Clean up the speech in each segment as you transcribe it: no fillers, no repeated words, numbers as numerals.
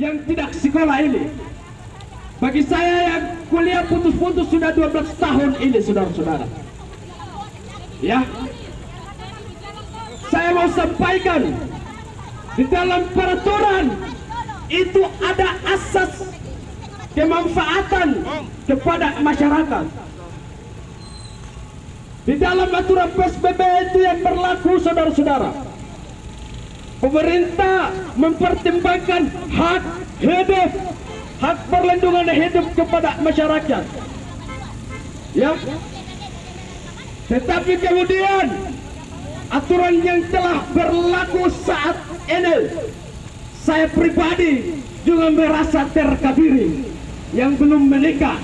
yang tidak sekolah ini. Bagi saya yang kuliah putus-putus sudah 12 tahun ini, saudara-saudara. Ya, saya mau sampaikan, di dalam peraturan itu ada asas kemanfaatan kepada masyarakat. Di dalam aturan PSBB itu yang berlaku, saudara-saudara, pemerintah mempertimbangkan hak hidup, hak perlindungan hidup kepada masyarakat. Ya. Tetapi kemudian aturan yang telah berlaku saat ini, saya pribadi juga merasa terkabiri. Yang belum menikah,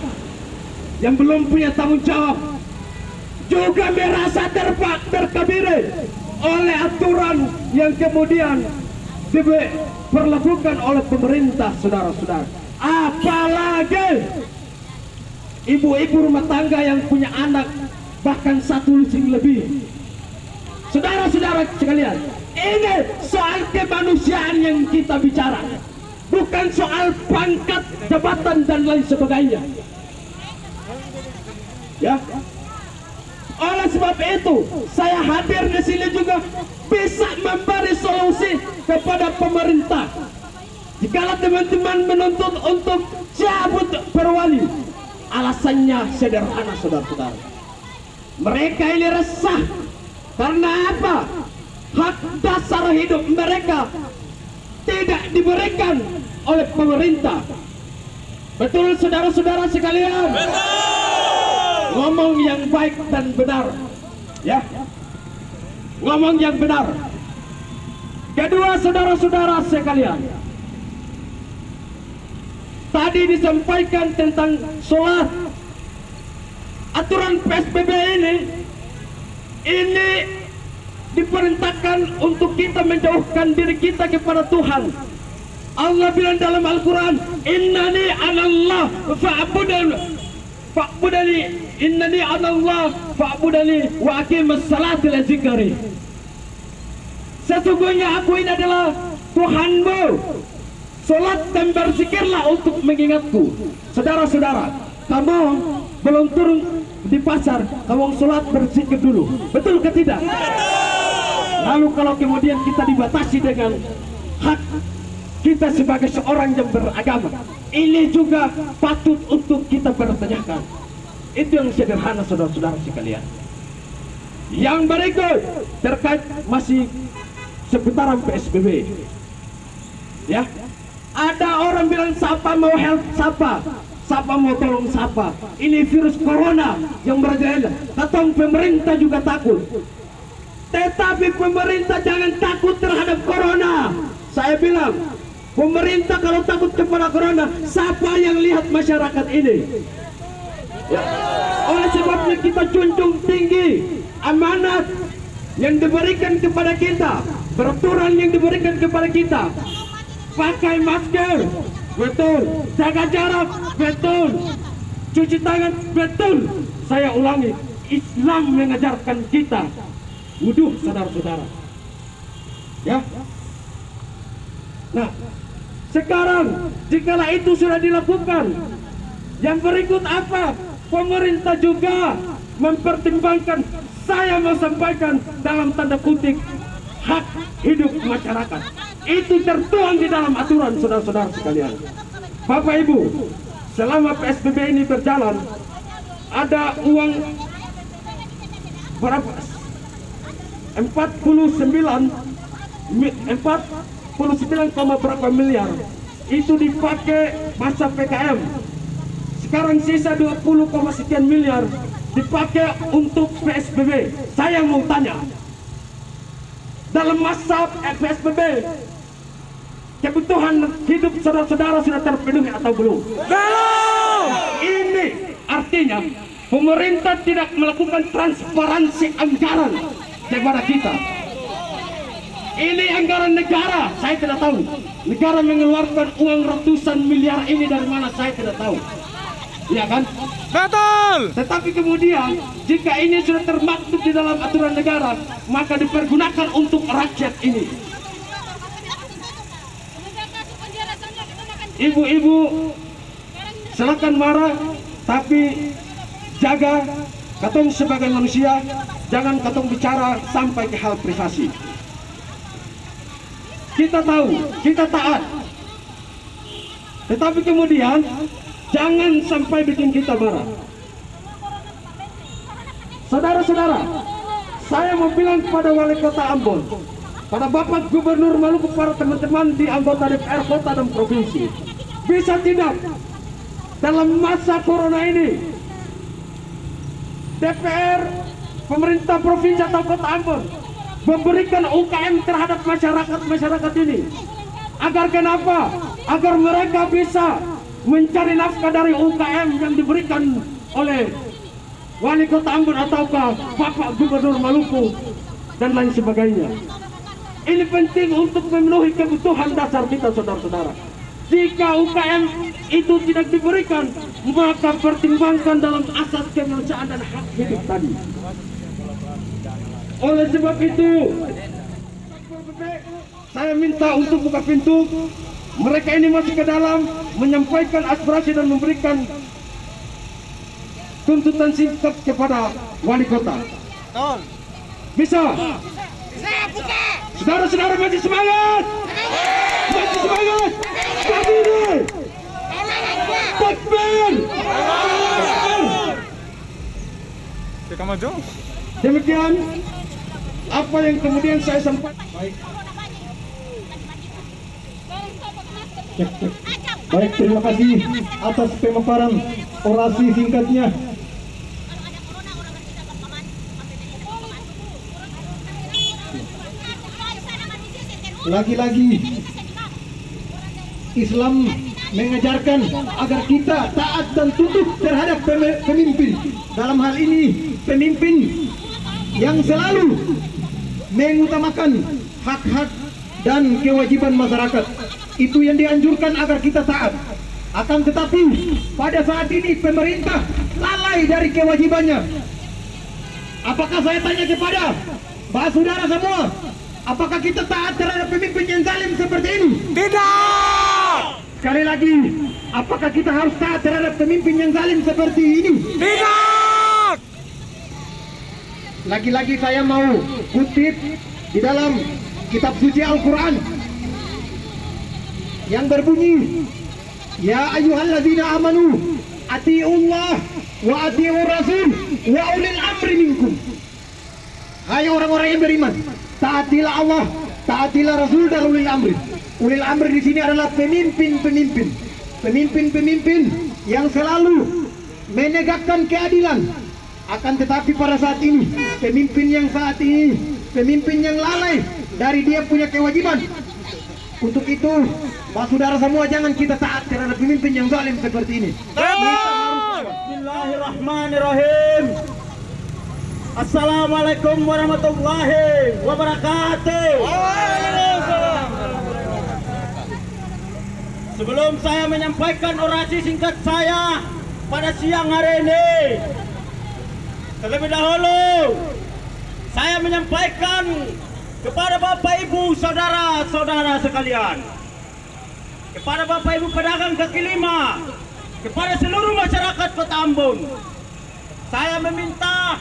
yang belum punya tanggung jawab, juga merasa terkabiri oleh aturan yang kemudian diberlakukan oleh pemerintah, saudara-saudara. Apalagi ibu-ibu rumah tangga yang punya anak bahkan 1 lucing lebih. Saudara-saudara sekalian, ini soal kemanusiaan yang kita bicara, bukan soal pangkat, jabatan dan lain sebagainya. Ya. Oleh sebab itu, saya hadir di sini juga bisa memberi solusi kepada pemerintah. Jikalau teman-teman menuntut untuk cabut perwali, alasannya sederhana, saudara-saudara. Mereka ini resah karena apa? Hak dasar hidup mereka tidak diberikan oleh pemerintah. Betul, saudara-saudara sekalian? Betul. Ngomong yang baik dan benar, ya. Ngomong yang benar. Kedua, saudara-saudara sekalian, tadi disampaikan tentang sholat. Aturan PSBB ini diperintahkan untuk kita menjauhkan diri kita kepada Tuhan. Allah bilang dalam Al-Quran, innani anallah fa'budani, innani anallah fa'budani wa aqimus salati li dzikri. Sesungguhnya aku ini adalah Tuhanmu, salat dan berzikirlah untuk mengingatku. Saudara-saudara, kamu belum turun di pasar, kamu salat berzikir dulu, betul ke tidak? Lalu kalau kemudian kita dibatasi dengan hak kita sebagai seorang yang beragama, ini juga patut untuk kita pertanyakan. Itu yang sederhana, saudara-saudara sekalian. Yang berikut terkait masih seputaran PSBB. Ya, ada orang bilang siapa mau help siapa, siapa mau tolong siapa. Ini virus corona yang merajalela. Kata pemerintah juga takut. Tetapi pemerintah jangan takut terhadap corona. Saya bilang, pemerintah kalau takut kepada corona, siapa yang lihat masyarakat ini? Ya. Oleh sebabnya kita junjung tinggi amanat yang diberikan kepada kita, peraturan yang diberikan kepada kita. Pakai masker, betul. Jaga jarak, betul. Cuci tangan, betul. Saya ulangi, Islam mengajarkan kita wudu, saudara-saudara. Ya. Nah, sekarang jikalau itu sudah dilakukan, yang berikut apa? Pemerintah juga mempertimbangkan, saya mau sampaikan dalam tanda kutip, hak hidup masyarakat. Itu tertuang di dalam aturan, saudara-saudara sekalian. Bapak Ibu, selama PSBB ini berjalan, ada uang berapa? 49 berapa miliar itu dipakai masa PKM. Sekarang sisa 20, sekian miliar dipakai untuk PSBB. Saya mau tanya, dalam masa PSBB kebutuhan hidup saudara-saudara sudah terpenuhi atau belum? Belum. Ini artinya pemerintah tidak melakukan transparansi anggaran kepada kita. Ini anggaran negara, saya tidak tahu. Negara mengeluarkan uang ratusan miliar ini dari mana, saya tidak tahu. Ya kan? Betul. Tetapi kemudian jika ini sudah termaktub di dalam aturan negara, maka dipergunakan untuk rakyat ini. ibu-ibu silakan marah, tapi jaga katong sebagai manusia, jangan katong bicara sampai ke hal privasi. Kita tahu, kita taat, tetapi kemudian jangan sampai bikin kita marah. Saudara-saudara, saya mau bilang kepada Wali Kota Ambon, pada Bapak Gubernur Maluku, para teman-teman di anggota DPR Kota dan Provinsi, bisa tidak dalam masa corona ini DPR, pemerintah provinsi atau Kota Ambon memberikan UKM terhadap masyarakat ini, agar kenapa? Agar mereka bisa mencari nafkah dari UKM yang diberikan oleh Wali Kota Ambon ataukah Bapak Gubernur Maluku dan lain sebagainya. Ini penting untuk memenuhi kebutuhan dasar kita, saudara-saudara. Jika UKM itu tidak diberikan, maka pertimbangkan dalam asas kemanusiaan dan hak hidup tadi. Oleh sebab itu, saya minta untuk buka pintu. Mereka ini masuk ke dalam, menyampaikan aspirasi dan memberikan tuntutan singkat kepada Wali Kota. Bisa? Saudara-saudara masih semangat? Masih semangat? Takbir! Takbir! Kita maju. Demikian apa yang kemudian saya sampaikan. Baik, terima kasih atas pemaparan orasi singkatnya. Lagi-lagi Islam mengajarkan agar kita taat dan tunduk terhadap pemimpin. Dalam hal ini pemimpin yang selalu mengutamakan hak-hak dan kewajiban masyarakat. Itu yang dianjurkan agar kita taat. Akan tetapi pada saat ini pemerintah lalai dari kewajibannya. Apakah saya tanya kepada saudara semua, apakah kita taat terhadap pemimpin yang zalim seperti ini? Tidak. Sekali lagi, apakah kita harus taat terhadap pemimpin yang zalim seperti ini? Tidak. Lagi-lagi saya mau kutip di dalam kitab suci Al-Quran yang berbunyi, ya ayyuhalladzina amanu atiiullah wa atiiur rasul wa ulil amri minkum. Hai orang-orang yang beriman, taatilah Allah, taatilah Rasul dan ulil amri. Ulil amri di sini adalah pemimpin-pemimpin, pemimpin-pemimpin yang selalu menegakkan keadilan. Akan tetapi pada saat ini, pemimpin yang saat ini, pemimpin yang lalai dari dia punya kewajiban. Untuk itu, saudara semua, jangan kita taat terhadap pemimpin yang zalim seperti ini. Bismillahirrahmanirrahim. Assalamualaikum warahmatullahi wabarakatuh. Sebelum saya menyampaikan orasi singkat saya pada siang hari ini, terlebih dahulu saya menyampaikan kepada Bapak Ibu saudara-saudara sekalian, kepada Bapak Ibu pedagang kaki lima, kepada seluruh masyarakat Kota Ambon, saya meminta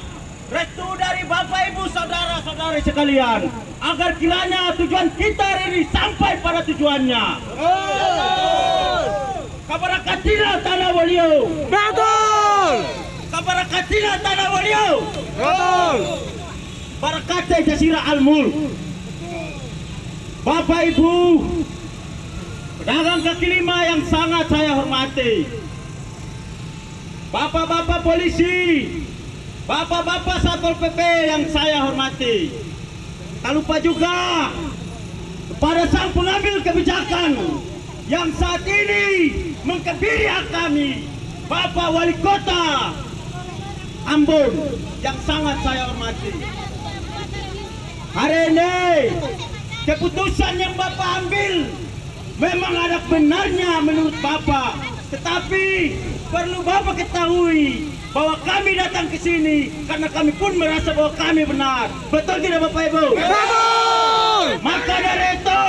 restu dari Bapak Ibu saudara-saudari sekalian agar kiranya tujuan kita hari ini sampai pada tujuannya. Kabarakatina tanah beliau. Betul. Kabarakatina tanah beliau. Betul. Barakate Jasira Al-Mulk. Bapak Ibu pedagang kaki lima yang sangat saya hormati, Bapak-bapak polisi, Bapak-bapak Satpol PP yang saya hormati, tak lupa juga kepada sang pengambil kebijakan yang saat ini mengkebiri kami, Bapak Wali Kota Ambon yang sangat saya hormati. Hari ini keputusan yang Bapak ambil memang ada benarnya menurut Bapak, tetapi perlu Bapak ketahui bahwa kami datang ke sini karena kami pun merasa bahwa kami benar. Betul tidak Bapak Ibu? Betul. Maka dari itu,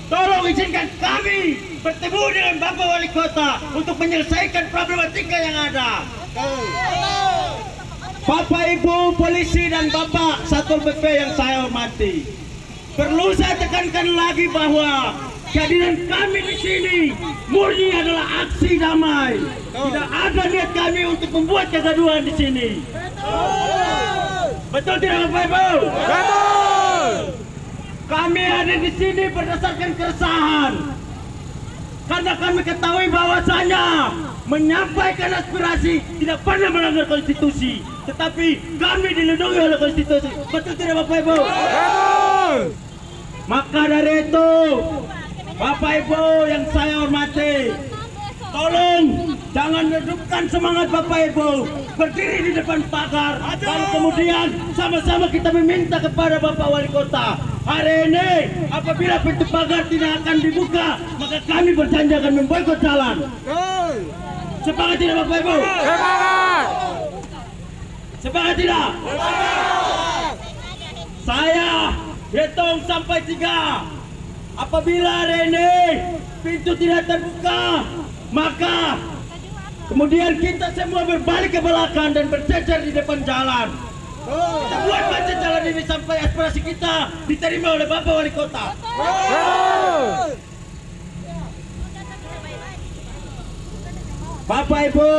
tolong izinkan kami bertemu dengan Bapak Wali Kota untuk menyelesaikan problematika yang ada. Bapak Ibu polisi dan Bapak Satpol PP yang saya hormati, perlu saya tekankan lagi bahwa kehadiran kami di sini murni adalah aksi damai. Tidak ada niat kami untuk membuat kegaduhan di sini. Betul tidak Bapak Ibu? Betul. Kami ada di sini berdasarkan keresahan. Karena kami ketahui bahwasanya menyampaikan aspirasi tidak pernah melanggar konstitusi, tetapi kami dilindungi oleh konstitusi. Betul tidak Bapak Ibu? Betul. Maka dari itu, Bapak Ibu yang saya hormati, tolong jangan redupkan semangat Bapak Ibu berdiri di depan pagar, lalu kemudian sama-sama kita meminta kepada Bapak Wali Kota. Hari ini apabila pintu pagar tidak akan dibuka, maka kami berjanji akan memboikot jalan. Sepakat tidak Bapak Ibu? Semangat. Sepakat tidak? Saya hitung sampai 3. Apabila hari ini pintu tidak terbuka, maka kemudian kita semua berbalik ke belakang dan bercecer di depan jalan. Kita buat macet jalan ini sampai aspirasi kita diterima oleh Bapak Wali Kota. Bapak Ibu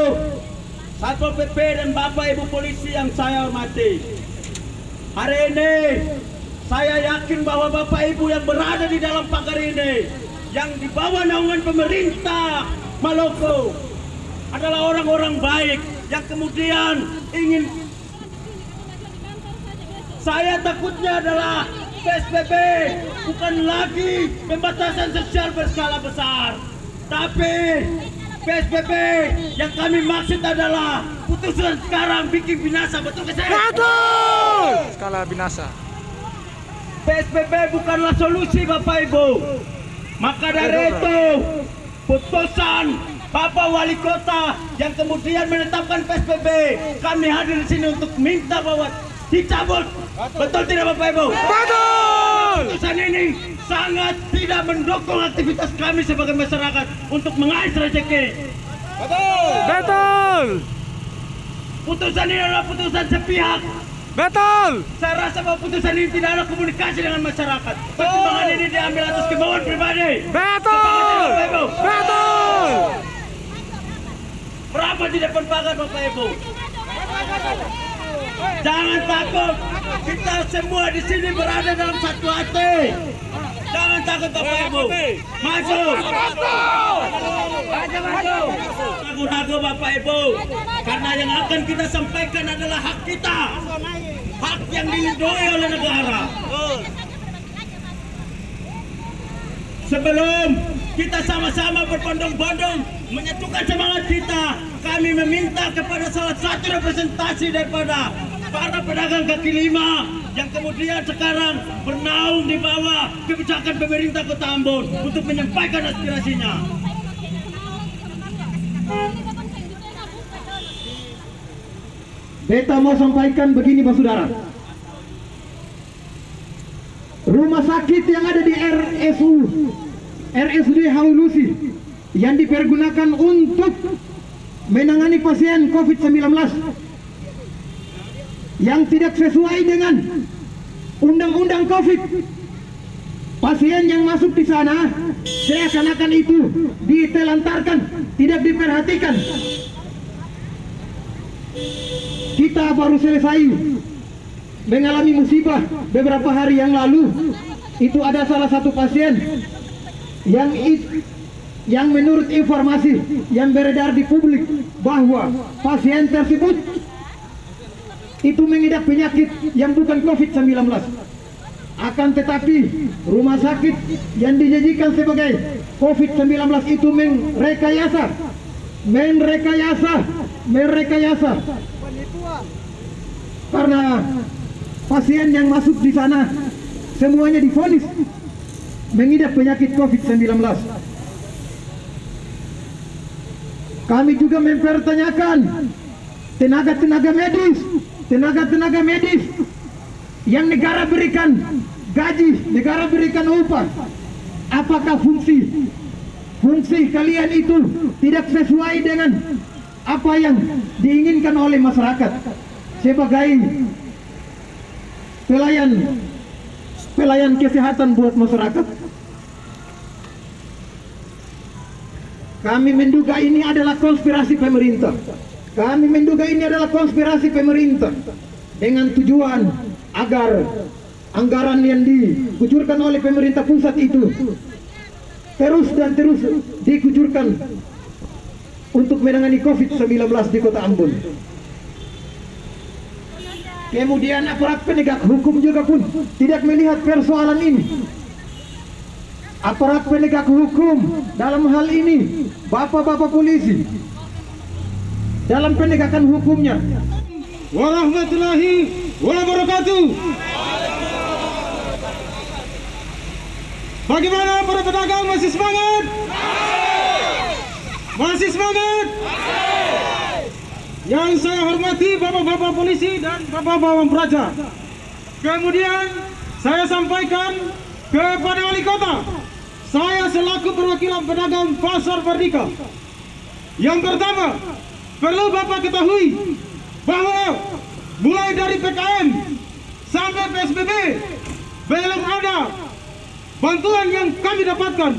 Satpol PP dan Bapak Ibu polisi yang saya hormati, hari ini saya yakin bahwa Bapak Ibu yang berada di dalam pagar ini, yang di bawah naungan pemerintah Maluku, adalah orang-orang baik yang kemudian ingin. Saya takutnya adalah PSBB bukan lagi pembatasan sosial berskala besar, tapi PSBB yang kami maksud adalah putusan sekarang bikin binasa. Betul ke saya? Betul. Skala binasa. PSBB bukanlah solusi Bapak Ibu. Maka dari itu putusan Bapak Wali Kota yang kemudian menetapkan PSBB, kami hadir di sini untuk minta bahwa dicabut. Betul tidak Bapak Ibu? Betul. Putusan ini sangat tidak mendukung aktivitas kami sebagai masyarakat untuk mengais rezeki. Betul. Putusan ini adalah putusan sepihak. Betul. Saya rasa bahwa putusan ini tidak ada komunikasi dengan masyarakat. Pertimbangan ini diambil atas kemauan pribadi. Betul. Bapak Ibu. Betul. Berapa di depan pagar Bapak Ibu? Jangan takut, kita semua di sini berada dalam satu hati. Jangan takut Bapak Ibu. Maju. Ragu-ragu Bapak Ibu. Karena yang akan kita sampaikan adalah hak kita. Hak yang dilindungi oleh negara. Sebelum kita sama-sama berbondong-bondong menyatukan semangat kita, kami meminta kepada salah satu representasi daripada para pedagang kaki lima yang kemudian sekarang bernaung di bawah kebijakan pemerintah Kota Ambon untuk menyampaikan aspirasinya. Beta mau sampaikan begini Pak Saudara. Rumah sakit yang ada di RSUD Haulusi yang dipergunakan untuk menangani pasien COVID-19 yang tidak sesuai dengan undang-undang COVID. Pasien yang masuk di sana seakan-akan itu ditelantarkan, tidak diperhatikan. Kita baru selesai mengalami musibah beberapa hari yang lalu. Itu ada salah satu pasien yang menurut informasi yang beredar di publik bahwa pasien tersebut itu mengidap penyakit yang bukan COVID-19. Akan tetapi rumah sakit yang dijanjikan sebagai COVID-19 itu merekayasa karena pasien yang masuk di sana semuanya divonis mengidap penyakit COVID-19. Kami juga mempertanyakan tenaga-tenaga medis yang negara berikan gaji, negara berikan upah, apakah fungsi fungsi kalian itu tidak sesuai dengan apa yang diinginkan oleh masyarakat sebagai pelayan kesehatan buat masyarakat. Kami menduga ini adalah konspirasi pemerintah. Kami menduga ini adalah konspirasi pemerintah dengan tujuan agar anggaran yang dikucurkan oleh pemerintah pusat itu terus dikucurkan untuk menangani COVID-19 di Kota Ambon. Kemudian aparat penegak hukum juga pun tidak melihat persoalan ini. Aparat penegak hukum dalam hal ini bapak-bapak polisi dalam penegakan hukumnya. Warahmatullahi wabarakatuh. Bagaimana para pedagang, masih semangat? Masih semangat? Yang saya hormati bapak-bapak polisi dan bapak-bapak peraja. Kemudian saya sampaikan kepada wali kota, saya selaku perwakilan pedagang Pasar Merdeka. Yang pertama, perlu bapak ketahui bahwa mulai dari PKM sampai PSBB belum ada bantuan yang kami dapatkan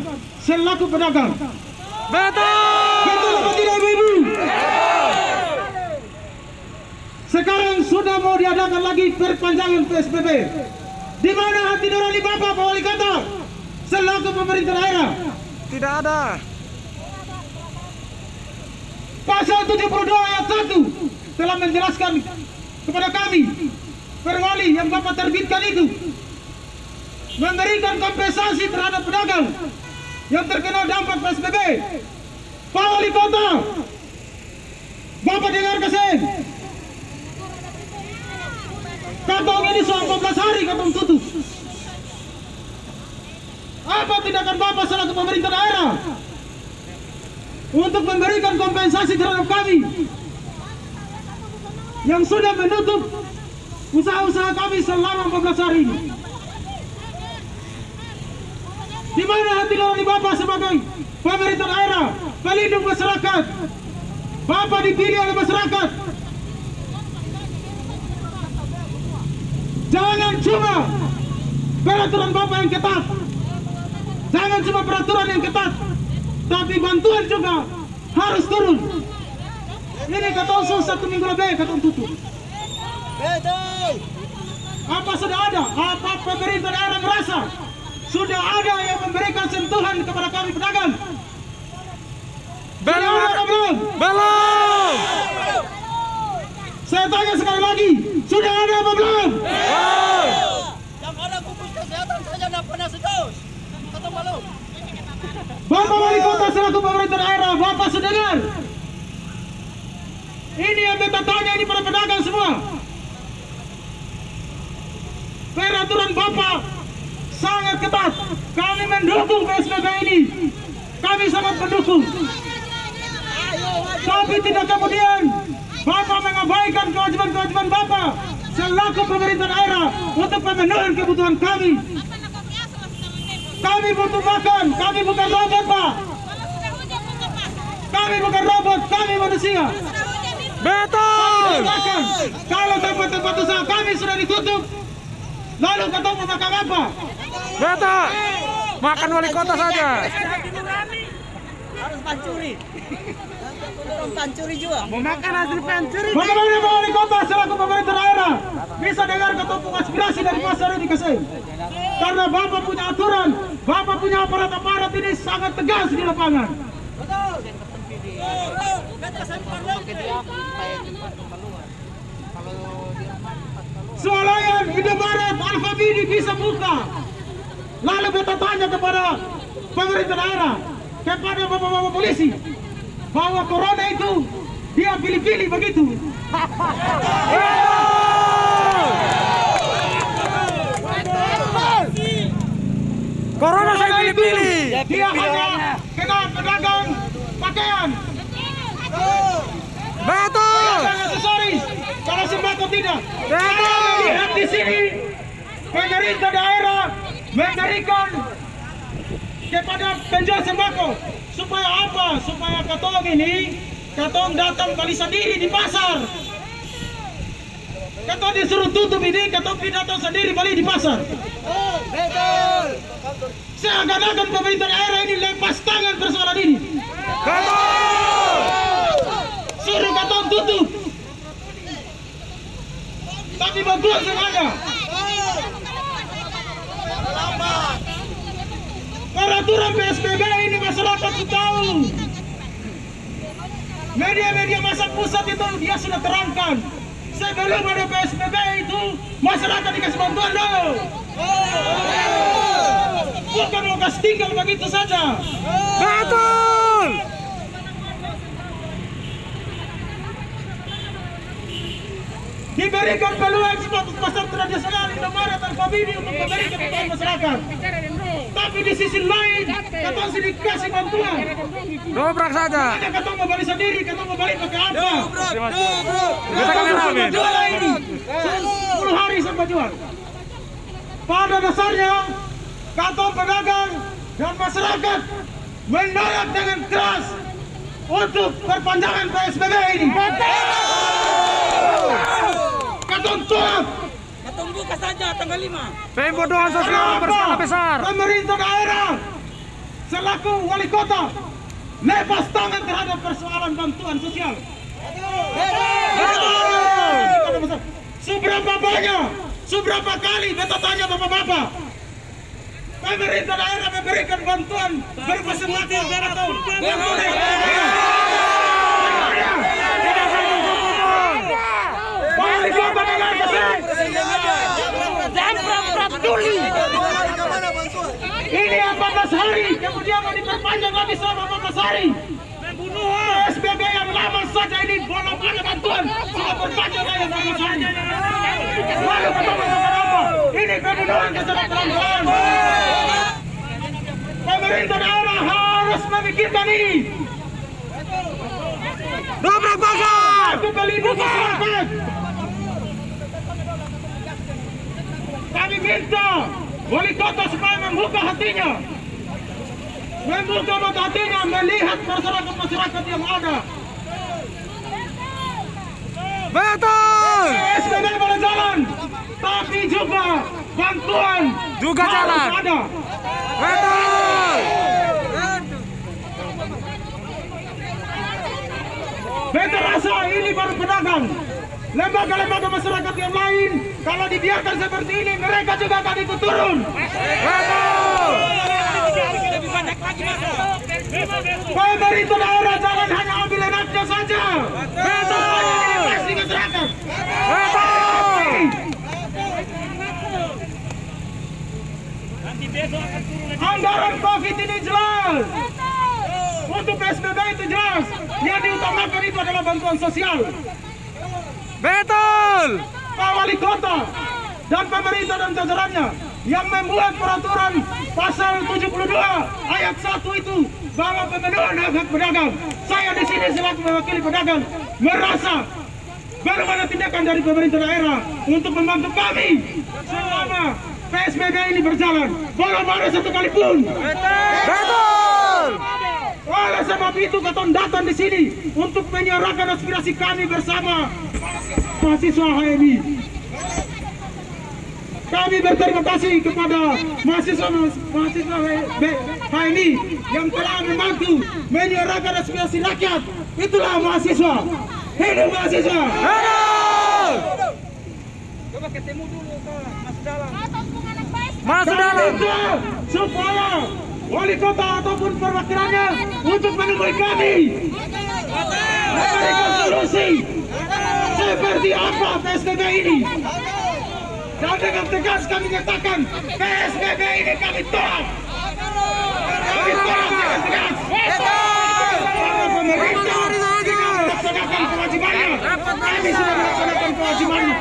selaku pedagang. Betul apa tidak, Ibu? Sekarang sudah mau diadakan lagi perpanjangan PSBB. Di mana hati nurani Bapak Wali Kota selaku pemerintah daerah? Tidak ada. Pasal 72 ayat 1 telah menjelaskan kepada kami, perwali yang Bapak terbitkan itu, memberikan kompensasi terhadap pedagang yang terkena dampak PSBB. Pak Wali Kota, Bapak dengar kesen, katong ini soal 14 hari katong tutup. Apa tindakan Bapak selaku pemerintah daerah untuk memberikan kompensasi terhadap kami yang sudah menutup usaha-usaha kami selama 14 hari ini? Di mana hati nurani Bapak sebagai pemerintah daerah, pelindung masyarakat? Bapak dipilih oleh masyarakat. Jangan cuma peraturan Bapak yang ketat, jangan cuma peraturan yang ketat, tapi bantuan juga harus turun. Ini kata usul 1 minggu lebih kata tutup. Apa sudah ada? Apa pemerintah daerah merasa sudah ada yang memberikan sentuhan kepada kami pedagang? Belum. Saya tanya sekali lagi, sudah ada apa belum? Yang ada gugus kesehatan saja tidak pernah sejauh. Kata malu. Bapak Wali Kota selaku pemerintah daerah, Bapak sudah dengar? Ini yang beta tanya ini para pedagang semua. Peraturan Bapak sangat ketat. Kami mendukung PSBB ini. Kami sangat mendukung. Tapi tidak kemudian Bapak mengabaikan kewajiban-kewajiban Bapak selaku pemerintah daerah untuk memenuhi kebutuhan kami. Kami butuh makan, kami bukan robot, Pak. Kami bukan robot, kami manusia. Betul. Kalau tempat-tempat usaha kami sudah ditutup, lalu kata mau makan apa? Betul. Makan wali kota saja. Harus pancuri. Pancuri juga. Mau makan hasil pancuri. Bagaimana Pak Wali Kota selaku pemerintah daerah bisa dengar ketumpuk aspirasi dari pasar ini kasih? Karena Bapak punya aturan, Bapak punya aparat ini sangat tegas di lapangan. Swalayan, Indomaret, Alfamidi bisa buka. Lalu beta tanya kepada pemerintah daerah, kepada bapak-bapak polisi, bahwa corona itu dia pilih-pilih begitu. Corona saya pilih-pilih. Dia hanya kena pedagang pakaian, Betul. pedagang aksesoris, kalau sembako tidak. Betul. Lihat di sini, pemerintah daerah memberikan kepada penjual sembako Supaya apa? Supaya katong ini, katong datang balik sendiri di pasar. Katong disuruh tutup ini, katong datang sendiri balik di pasar. Betul. Seakan-akan pemerintah daerah ini lepas tangan persoalan ini. Suruh katong tutup. Tapi bantuan sengaja. Peraturan PSBB ini masyarakat tahu. Media-media masa pusat itu dia sudah terangkan. Sebelum ada PSBB itu masyarakat dikasih bantuan dulu. Bukan mau kasih tinggal begitu saja. Betul. Diberikan peluang status pasar tradisional Indomaret dan Famili untuk memberikan kepada masyarakat. Tapi di sisi lain, katong sedikit kasih bantuan. Dobrak saja. Hanya katong mau balik sendiri, katong mau balik pakai apa? Kita kameramen. Jual ini 10 hari sampai jual. Pada dasarnya, katong pedagang dan masyarakat menolak dengan keras untuk perpanjangan PSBB ini. Katong tolak. Katong buka saja tanggal 5. Pembodohan sosial berskala besar. Pemerintah daerah selaku wali kota lepas tangan terhadap persoalan bantuan sosial. Seberapa banyak, seberapa kali beta tanya bapak-bapak, pemerintah daerah memberikan bantuan berupa sembako atau wali kota dengar kesini. Ini 14 hari, kemudian mau diperpanjang lagi selama 14 hari. PSBB yang lama saja ini belum ada bantuan, sudah perpanjang lagi 14 hari. Lalu ketemu dengan apa? Ini pembunuhan kesejahteraan. Pemerintah daerah harus memikirkan ini. Dobrak pasar. Aku melindungi masyarakat. Kami minta wali kota supaya membuka hatinya, membuka mata hatinya, melihat masyarakat yang ada. Betul. PSBB boleh jalan, tapi juga bantuan Juga harus jalan. ada. Betul. Beta rasa ini baru pedagang. Lembaga-lembaga masyarakat yang lain, kalau dibiarkan seperti ini, mereka juga akan ikut turun. Betul. Lebih banyak lagi masuk. Pemerintah daerah jangan hanya ambil enaknya saja. Betul. Ini pasti masyarakat. Betul. Anggaran COVID ini jelas. Untuk PSBB itu jelas. Yang diutamakan itu adalah bantuan sosial. Betul. Pak Wali Kota dan pemerintah dan jajarannya yang membuat peraturan pasal 72 ayat 1 itu bahwa pemenuhan hak pedagang. Saya di sini selaku mewakili pedagang merasa baru ada tindakan dari pemerintah daerah untuk membantu kami selama PSBB ini berjalan. Belum ada satu kali pun. Betul. Oleh sebab itu katong datang di sini untuk menyuarakan aspirasi kami bersama mahasiswa HMI. Kami berterima kasih kepada mahasiswa HMI yang telah membantu menyuarakan aspirasi rakyat. Itulah mahasiswa. Hidup mahasiswa. Coba ketemu dulu Kak, masuk dalam. Masuk Kami dalam. minta supaya wali kota ataupun perwakilannya untuk menemui kami, memberikan solusi seperti apa PSBB ini. Dan dengan tegas kami nyatakan PSBB ini kami tolak. Kami tolak dengan tegas. Karena pemerintah tidak melaksanakan kewajibannya. Kami sudah melaksanakan kewajibannya.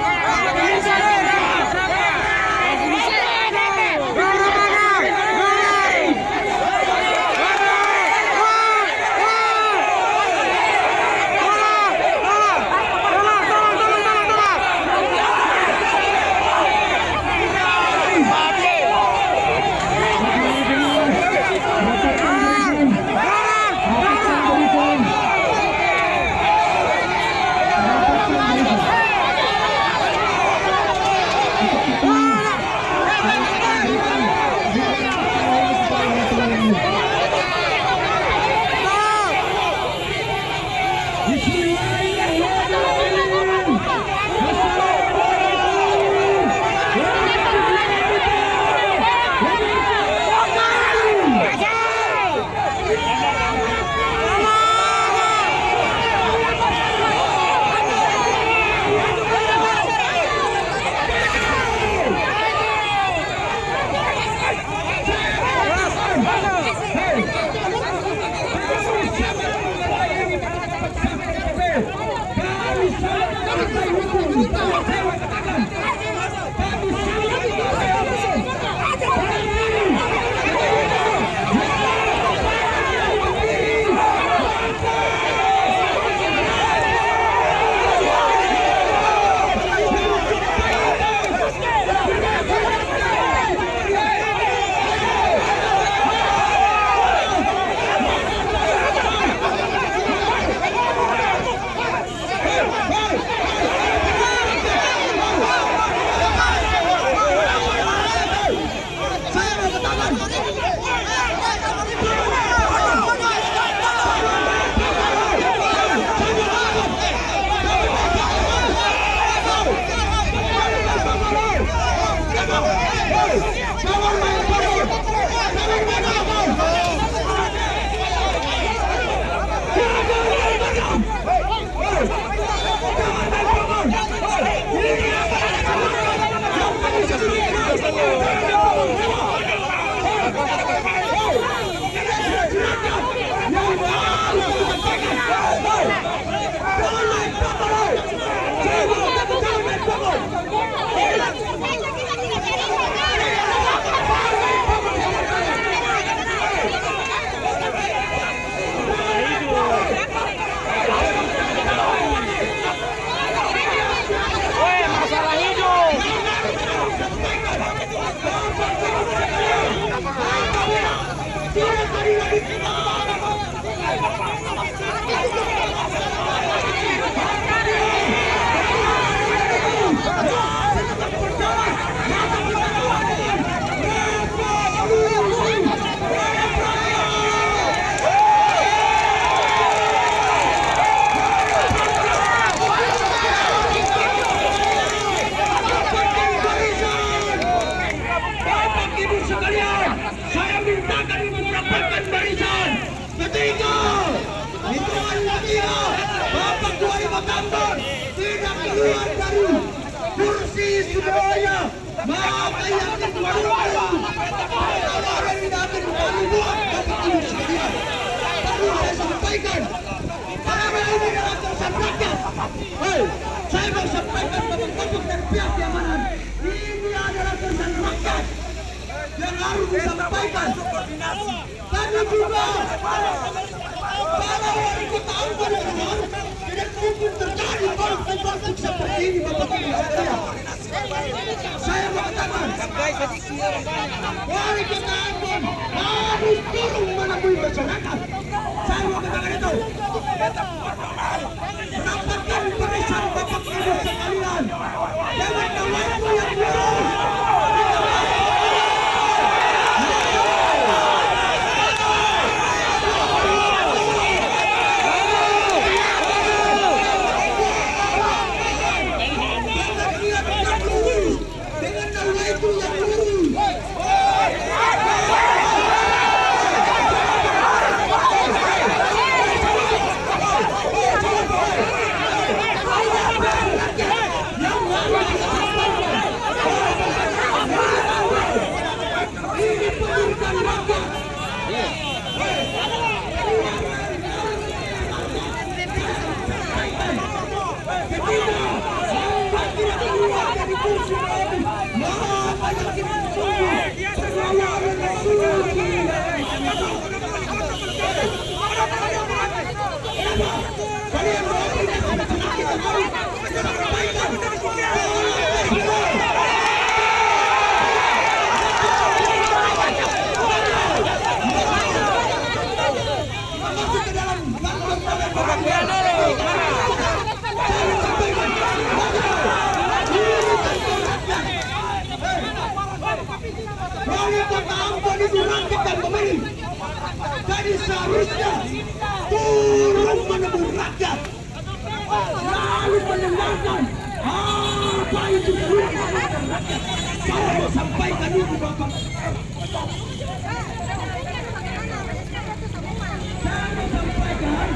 Saya mau sampaikan kepada dari pihak keamanan, ini adalah kesan rakyat yang harus disampaikan. Tadi juga kalau wali kota Ambon tidak mungkin terjadi konflik seperti ini, Bapak Ibu sekalian. Saya mengatakan wali kota Ambon harus turun menemui masyarakat. Saya mau katakan itu. Mendapatkan barisan Bapak Ibu sekalian dengan waktu yang lurus. Jadi seharusnya turun menemui rakyat, lalu mendengarkan apa itu keluhan rakyat. Saya mau sampaikan itu, Bapak. Saya mau sampaikan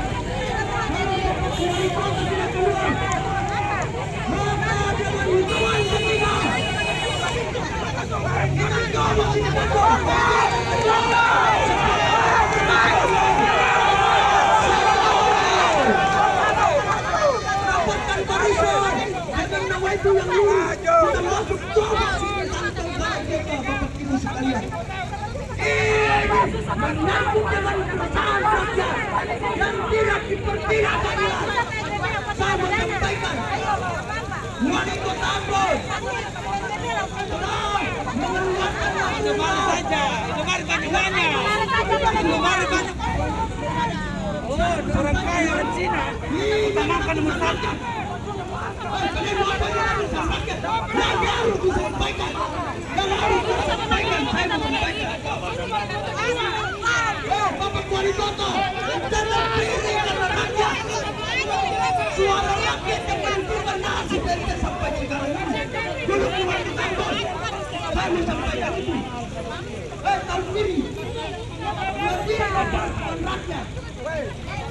kalau Bapak Wali Kota tidak keluar, maka dengan hitungan ketiga kita coba sini dapatkan barisan dengan itu yang lurus. Kita masuk coba sini tantang KPK Bapak Ibu sekalian. Ini menyambut dengan keresahan rakyat yang tidak diperkirakan. Saya menyampaikan wali kota Ambon mengeluarkan saja. Itu mari banyuwannya. Itu mari banyak. Oh, orang kaya orang Cina. Utamakan nomor satu. Yang harus disampaikan. Yang harus disampaikan. Saya menyampaikan. Bapak Wali Kota, jangan pilih karena rakyat. Suara rakyat yang menentukan nasib dari sampai sekarang ini. Dulu keluar di kantor, saya menyampaikan ini. Tahun ini, lebih rakyat.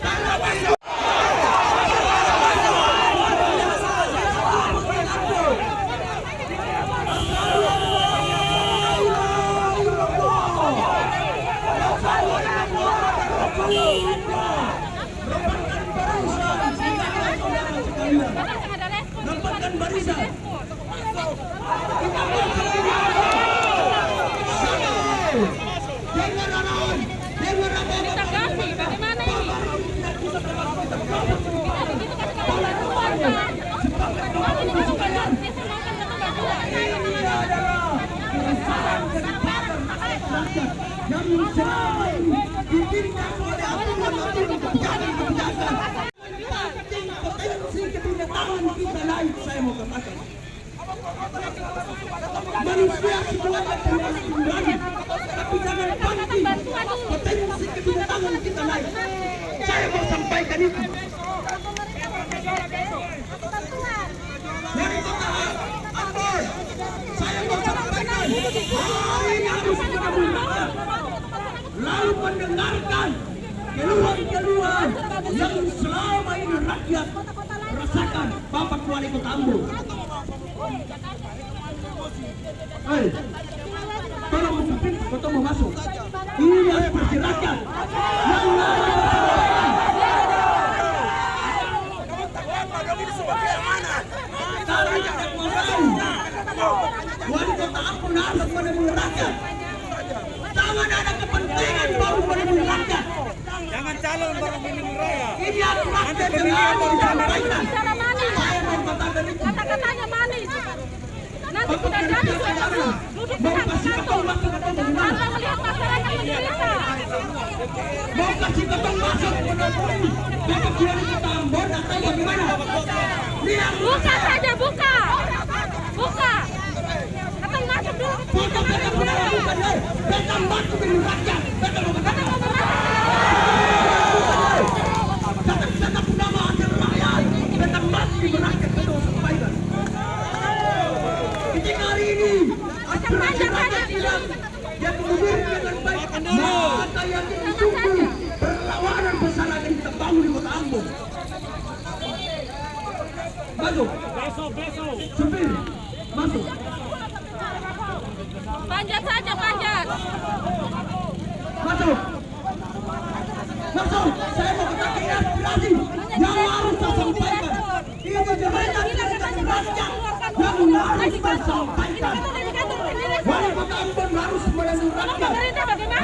Karena rakyat. Dapatkan barisan. Yang selama ini dipimpin oleh aturan-aturan kebijakan-kebijakan. Potensi kebinekaan kita naik, saya mau katakan. Manusia semuanya punya nurani, tapi jangan pancing potensi kebinekaan kita naik. Saya mau sampaikan itu. Dari kota Ambon, saya mau sampaikan hari ini harus benar-benar lalu mendengarkan keluhan-keluhan yang selama ini rakyat rasakan. Bapak Wali Kota Ambon, tolong supir, foto mau masuk. Ini aspirasi rakyat yang Wali Kota Ambon harus menemui rakyat. Jangan ada kepentingan baru menemui rakyat. Jangan calon baru menemui rakyat. Ini harus rakyat yang harus disampaikan. Saya mau katakan itu. Kata-katanya manis. Nanti sudah jadi sudah duduk di kantor. Tanpa melihat masyarakat menderita. Mau kasih ketong masuk menemui Bapak Wali Kota Ambon atau bagaimana? Buka saja, buka. Buka. Ketong masuk dulu. Foto kita bukan datang masuk dengan rakyat. Datang nama hasil rakyat. Datang masuk dengan rakyat. Kita sampaikan. Ketika hari ini aspirasi rakyat yang kemudian dengan baik maka yang ditunggu perlawanan besar akan kita bangun di Kota Ambon. Masuk. Supir, masuk. Panjat saja, panjat. Masuk. Masuk. Saya mau katakan aspirasi yang harus saya sampaikan. Ini jabatan rakyat yang harus saya sampaikan. Wali Kota Ambon harus menemui rakyat.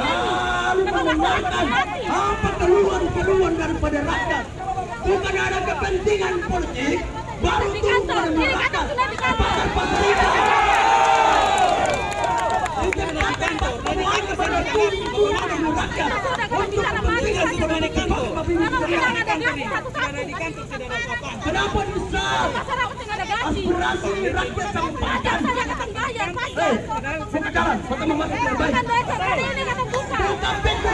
Lalu mendengarkan apa keluhan-keluhan daripada rakyat. Bukan ada kepentingan politik, baru turun menemui rakyat. Pasar-pasar ini. Kenapa bisa aspirasi rakyat sampaikan? Buka jalan, foto memasuk yang baik. Buka pintu,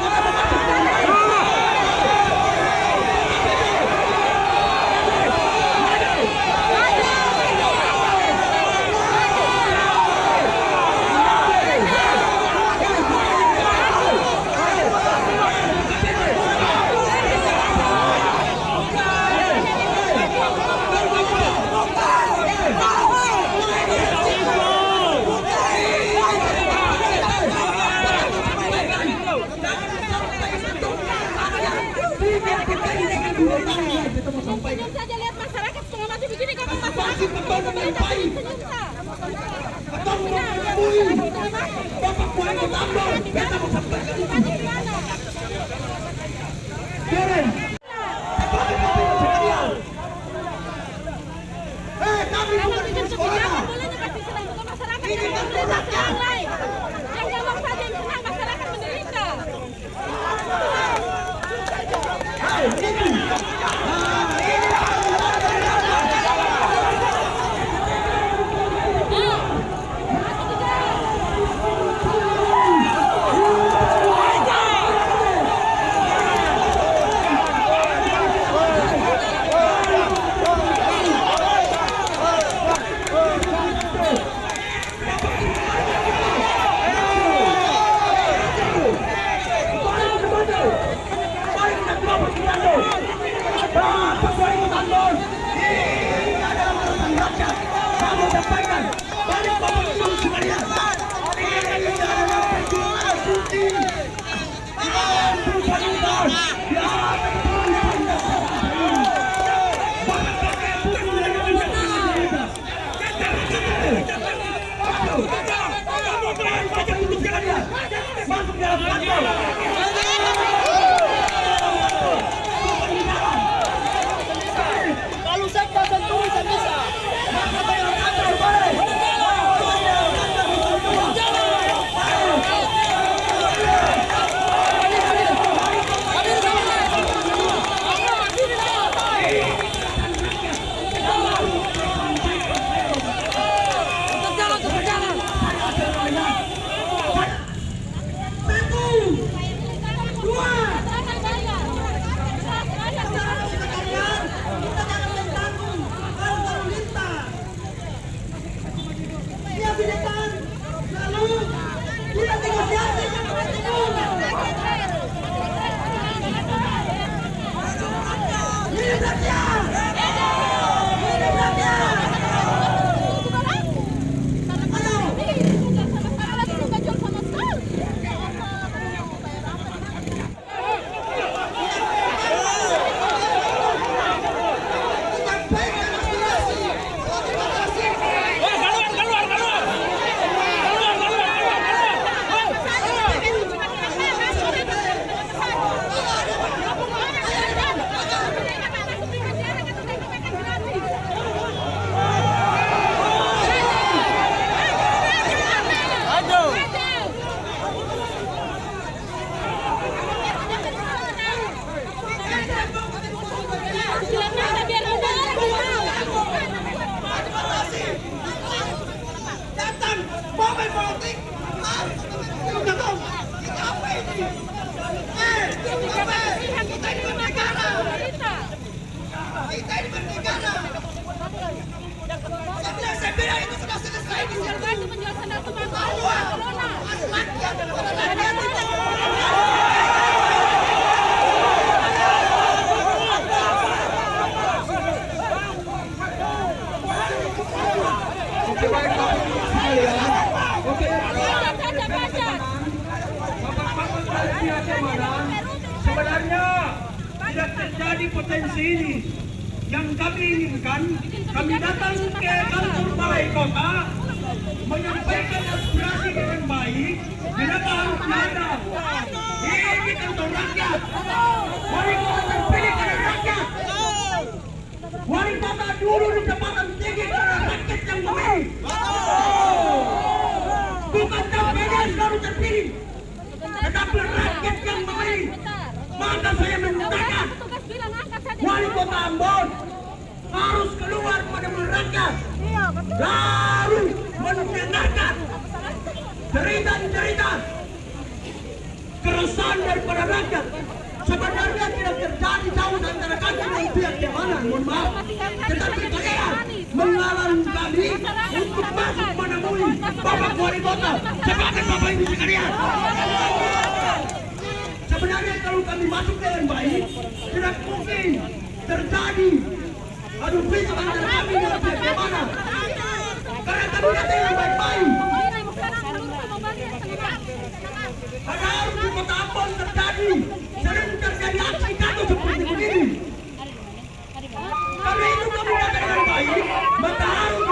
yang baik. Atau menemui Bapak Wali Kota Ambon, kita mau sampaikan itu. Keren. Kami bukan urus corona. Ini kan rakyat. Yang gampang saja yang senang masyarakat menderita. Kalau sekda dan tulisan bisa. Saya bilang itu sudah selesai di sini. Sebenarnya tidak terjadi potensi ini. Yang kami inginkan, kami datang ke kantor balai kota menyampaikan aspirasi dengan baik. Kenapa harus ada? Ini kantor rakyat. Wali kota terpilih karena rakyat. Wali kota dulu di jabatan tinggi karena rakyat yang memilih. Bukan PNS baru terpilih, tetapi rakyat yang memilih. Maka saya memintakan Wali Kota Ambon harus keluar menemui rakyat, lalu mendengarkan cerita-cerita keresahan daripada rakyat. Sebenarnya tidak terjadi jauh antara kami dan pihak keamanan, mohon maaf. Tetapi kalian mengalang kami untuk masuk menemui Bapak Wali Kota sebagai Bapak Ibu sekalian. Sebenarnya kalau kami masuk dengan baik, tidak mungkin terjadi adu fisik antara kami dengan pihak keamanan. Karena kami datang dengan baik-baik. Padahal di Kota Ambon terjadi, sering terjadi aksi kacau seperti begini. Karena itu kami datang dengan baik, maka harus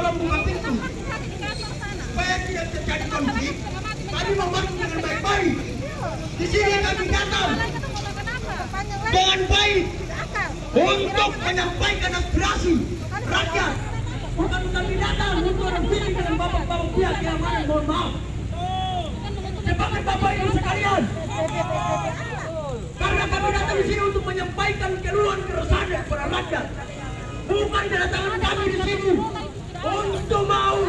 tolong buka pintu supaya tidak terjadi konflik. Kami membantu dengan baik-baik. Di sini kami datang dengan baik untuk menyampaikan aspirasi rakyat. Bukan kami datang untuk berdiri dengan bapak-bapak pihak yang mana, mohon maaf. Sebagai bapak ibu sekalian, karena kami datang di sini untuk menyampaikan keluhan keresahan kepada rakyat. Bukan kedatangan kami di sini untuk mau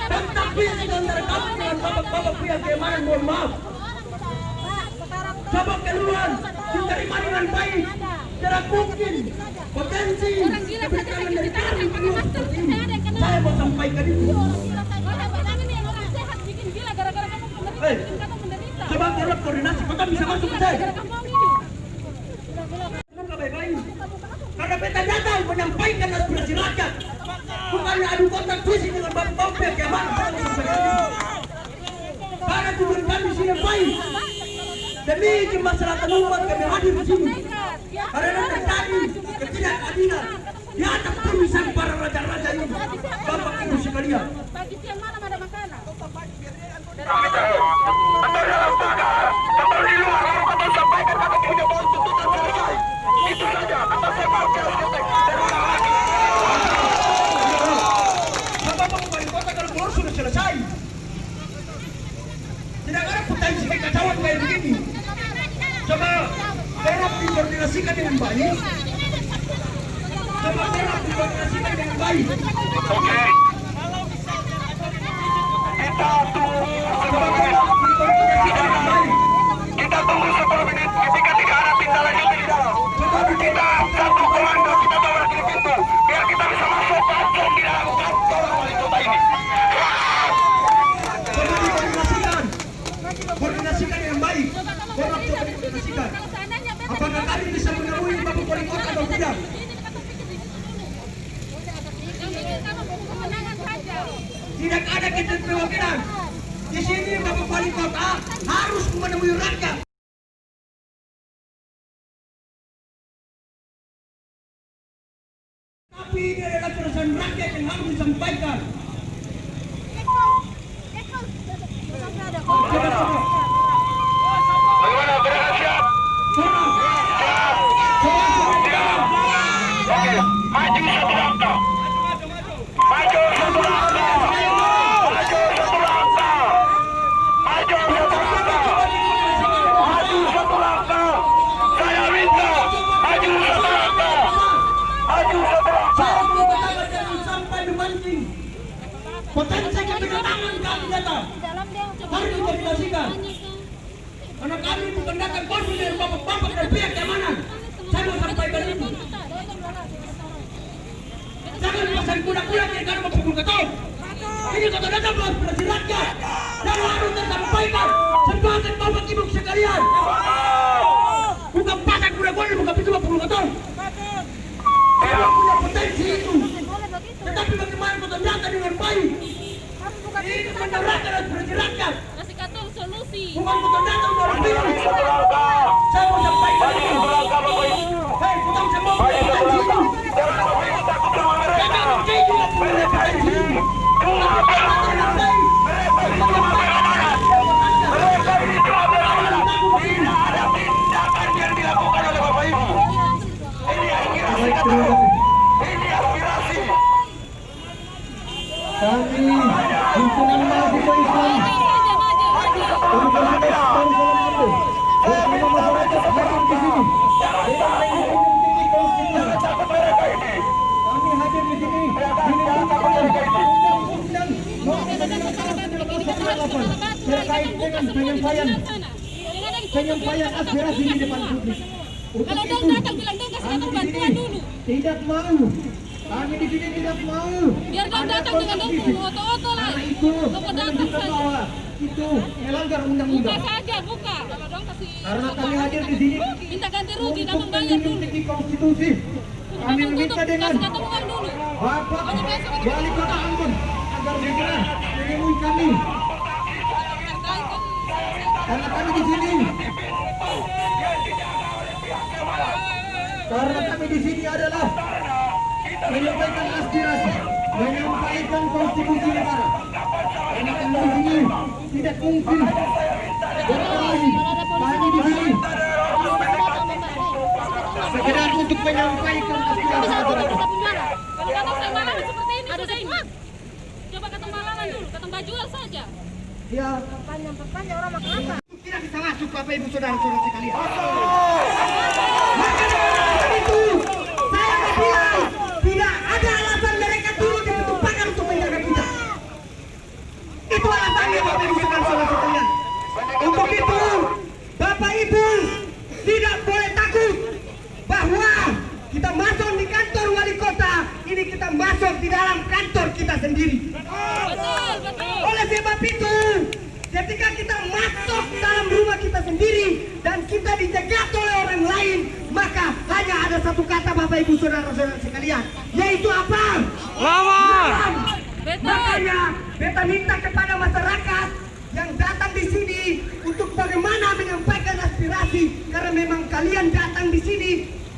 tetapi antara kami dengan bapak-bapak pihak yang mana, mohon maaf. Sebab keluhan diterima dengan baik. Tidak mungkin potensi kebijakan dari kami keluar seperti ini. Saya mau sampaikan itu. Sebab karena koordinasi, kota bisa masuk ke saya. Baik-baik. Karena beta datang menyampaikan aspirasi rakyat. Bukan adu kontak fisik dengan bapak-bapak pihak yang mana. Karena tujuan kami sini baik. Demi kemaslahatan umat kami hadir di sini. Karena terjadi ketidakadilan di atas tulisan para raja-raja ini. Bapak ibu sekalian. Bagi siang malam ada makanan. Atau dalam pagar, atau di luar, atau sampaikan kata punya bau tuntutan selesai. Itu saja, atau saya mau jelas Bapak wali kota kalau keluar sudah selesai. Tidak ada potensi kekacauan kayak begini. Coba tolong dikoordinasikan dengan baik. Coba tolong dikoordinasikan dengan baik. Oke. Kita tunggu 10 menit ketika tidak ada tindak lanjut di dalam. Kita satu komando, kita bawa di pintu biar kita bisa masuk langsung di dalam kantor wali kota ini. Coba dikoordinasikan dengan baik. Tolong coba dikoordinasikan. Apakah kami bisa menemui bapak wali kota atau tidak? Tidak ada keterwakilan. Di sini bapak wali kota harus menemui rakyat. Tapi ini adalah keresahan rakyat yang harus disampaikan. Bagaimana? Berangkat siap? Oke, maju satu langkah. Maju satu langkah. Maju satu langkah. Maju satu langkah. Maju satu langkah. Saya minta maju satu langkah. Maju satu langkah. Saya mengatakan jangan sampai memancing potensi kebidatangan kami datang. Harus dikoordinasikan. Karena kami bukan datang konflik dengan bapak-bapak dan pihak keamanan. Saya mau sampaikan itu. Jangan pasang kuda-kuda yang karena memukul keton. Ini kata datang buat aspirasi rakyat. Dan harus tersampaikan sebagai bapak ibu sekalian. Bukan pasang kuda-kuda bukan pintu memukul keton. Memang punya potensi itu. Tetapi bagaimana kota nyata dengan baik. Ini mendengarkan aspirasi rakyat. Kasih katul solusi. Bukan kota nyata untuk pilih. Saya mau sampaikan itu. Hei, kita bisa mau potensi itu. Jangan keju punya potensi itu. Tidak ada tindakan yang dilakukan oleh Bapak Ibu. Ini aspirasi. Ini aspirasi. Kami himpunan mahasiswa Islam Universitas Darussalam Aceh bersama masyarakat hadir di sini. Kami hadir di sini terkait dengan penyampaian aspirasi di depan publik. Kalau dong datang bilang dong kasih katul bantuan dulu. Tidak mau. Kami di sini tidak mau. Biar dong datang dengan dong oto-oto lah. Karena itu Dong datang menunjukkan saja. bahwa itu melanggar Buka undang-undang. saja, buka. Kalau dong kasih Karena kami hadir di sini minta ganti rugi, untuk kamu bayar dulu. melindungi konstitusi. Kami meminta dengan kasih katul uang dulu. Bapak Wali Kota Ambon agar segera menemui kami. Karena kami di sini. Karena kami di sini adalah menyampaikan aspirasi. menyampaikan konstitusi negara. Karena kami di sini tidak mungkin berkelahi. Kami di sini sekedar untuk menyampaikan aspirasi masyarakat. Kalau datang sembarangan seperti ini sudah ini. Coba ketemu malangan dulu, ketemu bajuan saja. Ya, Perpanjang orang makan apa? tidak bisa masuk Bapak Ibu Saudara-saudara sekalian. Maka dengan itu saya bilang tidak ada alasan mereka turun di pintu pagar untuk menjaga kita. Itu alasannya Bapak Ibu Saudara-saudara sekalian. Untuk itu Bapak Ibu tidak boleh takut bahwa kita masuk di kantor wali kota, ini kita masuk di dalam kantor kita sendiri. Betul, betul. Oleh sebab itu, ketika kita masuk dalam rumah kita sendiri dan kita dicegat oleh orang lain, maka hanya ada satu kata Bapak Ibu Saudara-saudara sekalian, yaitu apa? Lawan. Betul. Makanya beta minta kepada masyarakat yang datang di sini untuk bagaimana menyampaikan aspirasi, karena memang kalian datang di sini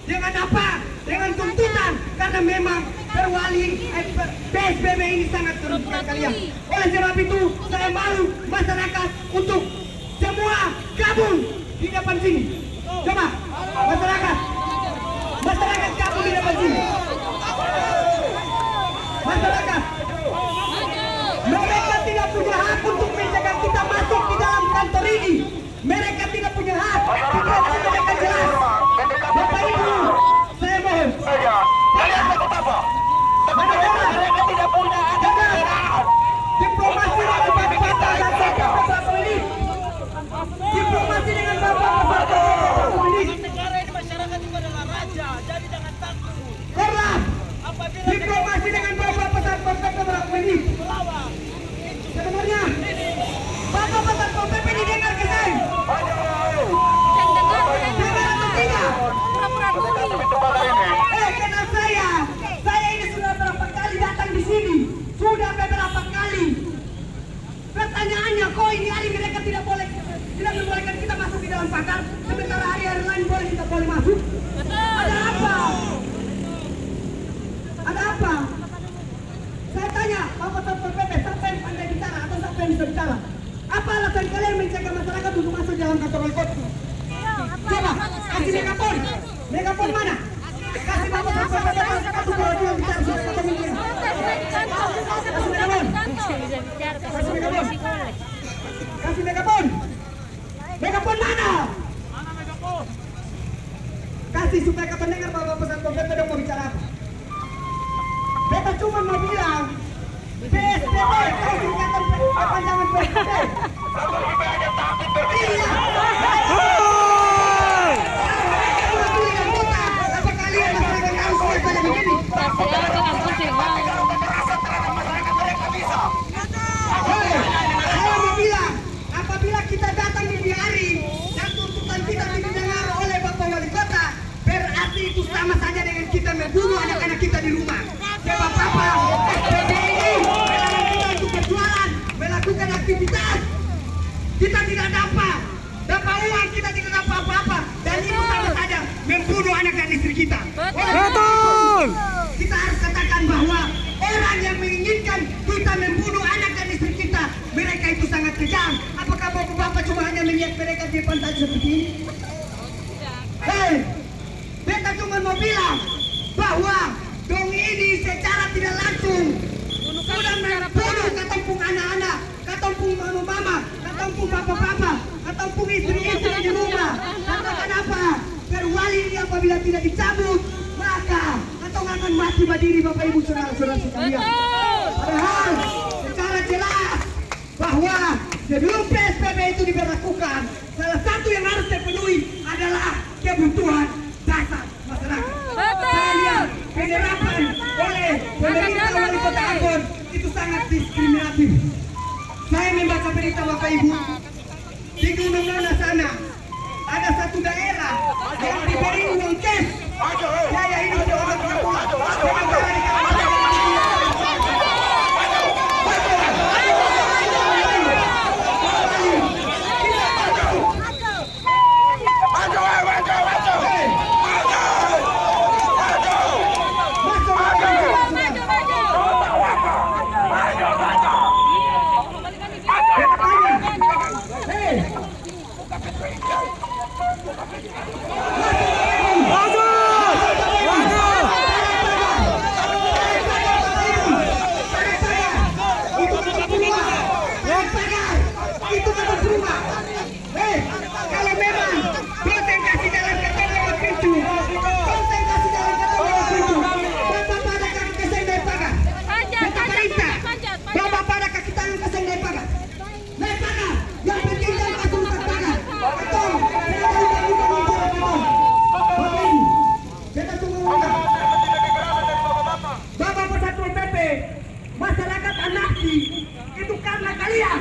dengan apa? Dengan tuntutan, karena memang perwali PSBB ini sangat merugikan kalian. Oleh sebab itu saya mau masyarakat untuk semua gabung di depan sini. Coba masyarakat gabung di depan sini. Masyarakat, mereka tidak punya hak untuk menjaga kita masuk di dalam kantor ini. Mereka tidak punya hak. Kita mereka jelas. Bapak Ibu, saya mohon. Kalian takut apa? Mereka tidak punya hak. Diplomasi dengan Bapak dan Bapak ini. Diplomasi dengan Bapak ini. Negara ini masyarakat itu adalah raja, jadi jangan takut. Korlap. Apabila Diplomasi dengan Bapak ini. Sebenarnya Bapak ini dengar ke saya. Dengar atau tidak? Pura-pura tuli. Karena saya ini sudah berapa kali datang di sini, sudah beberapa kali. Pertanyaannya, kok ini hari mereka tidak membolehkan kita masuk di dalam pagar, sementara hari-hari lain boleh kita boleh masuk? Ada apa? Ada apa? Saya tanya, Bapak Satpol PP, siapa yang pandai bicara atau siapa yang bisa bicara? Apa alasan kalian mencegah masyarakat untuk masuk dalam kantor wali kota? Coba, kasih megafon. Megafon mana? Kasih Bapak Satpol PP satu radio bicara supaya kita mungkin. Kasih megafon. Kasih megafon. Kasih megafon. Megafon mana? Mana megafon? Kasih supaya kita dengar Bapak Satpol PP mau bicara apa. Beta cuma mau bilang PSBB, kau singkatan kepanjangan PSBB. Iya. Apa kalian masyarakat harus pada begini? Saya mau bilang, apabila kita datang di hari dan tuntutan kita didengar oleh Bapak Wali Kota, berarti itu sama saja dengan kita membunuh anak-anak kita di rumah. Sebab apa? SPB ini melarang kita untuk berjualan, melakukan aktivitas. Kita tidak dapat uang, kita tidak dapat apa-apa, dan itu sama saja membunuh anak dan istri kita. Betul. Kita harus katakan bahwa orang yang menginginkan kita membunuh anak dan istri kita, mereka itu sangat kejam. Apakah bapak-bapak cuma hanya melihat mereka di depan saja seperti ini? Hei, beta cuma mau bilang bahwa dong ini secara tidak langsung sudah membunuh katampung anak-anak, katampung mama-mama, katampung bapak-bapak, katampung istri-istri di rumah. Karena kenapa? Perwali ini apabila tidak dicabut, maka atau akan mati berdiri Bapak Ibu Saudara-saudara sekalian. Padahal secara jelas bahwa sebelum PSBB itu diberlakukan, salah satu yang harus dipenuhi adalah kebutuhan dasar masyarakat. Saya lihat penerapan oleh pemerintah wali kota Ambon itu sangat diskriminatif. Saya membaca berita Bapak Ibu di Gunung Nona sana ada satu daerah yang diberi uang cash biaya hidup di orang kampung. Sementara di Maju! Itu kata berubah. Kalau memang Kelteng kasih jalan ke lewat pintu, Kelteng kasih jalan ke lewat pintu, Bapak pada kaki keseng dari pagar. Kata perintah, Bapak pada kaki tangan keseng dari pagar. Dari pagar, yang penting jangan masuk ke pagar. Betul, kita tunggu undang. Bapak Persatuan PP, masyarakat anarki itu karena kalian.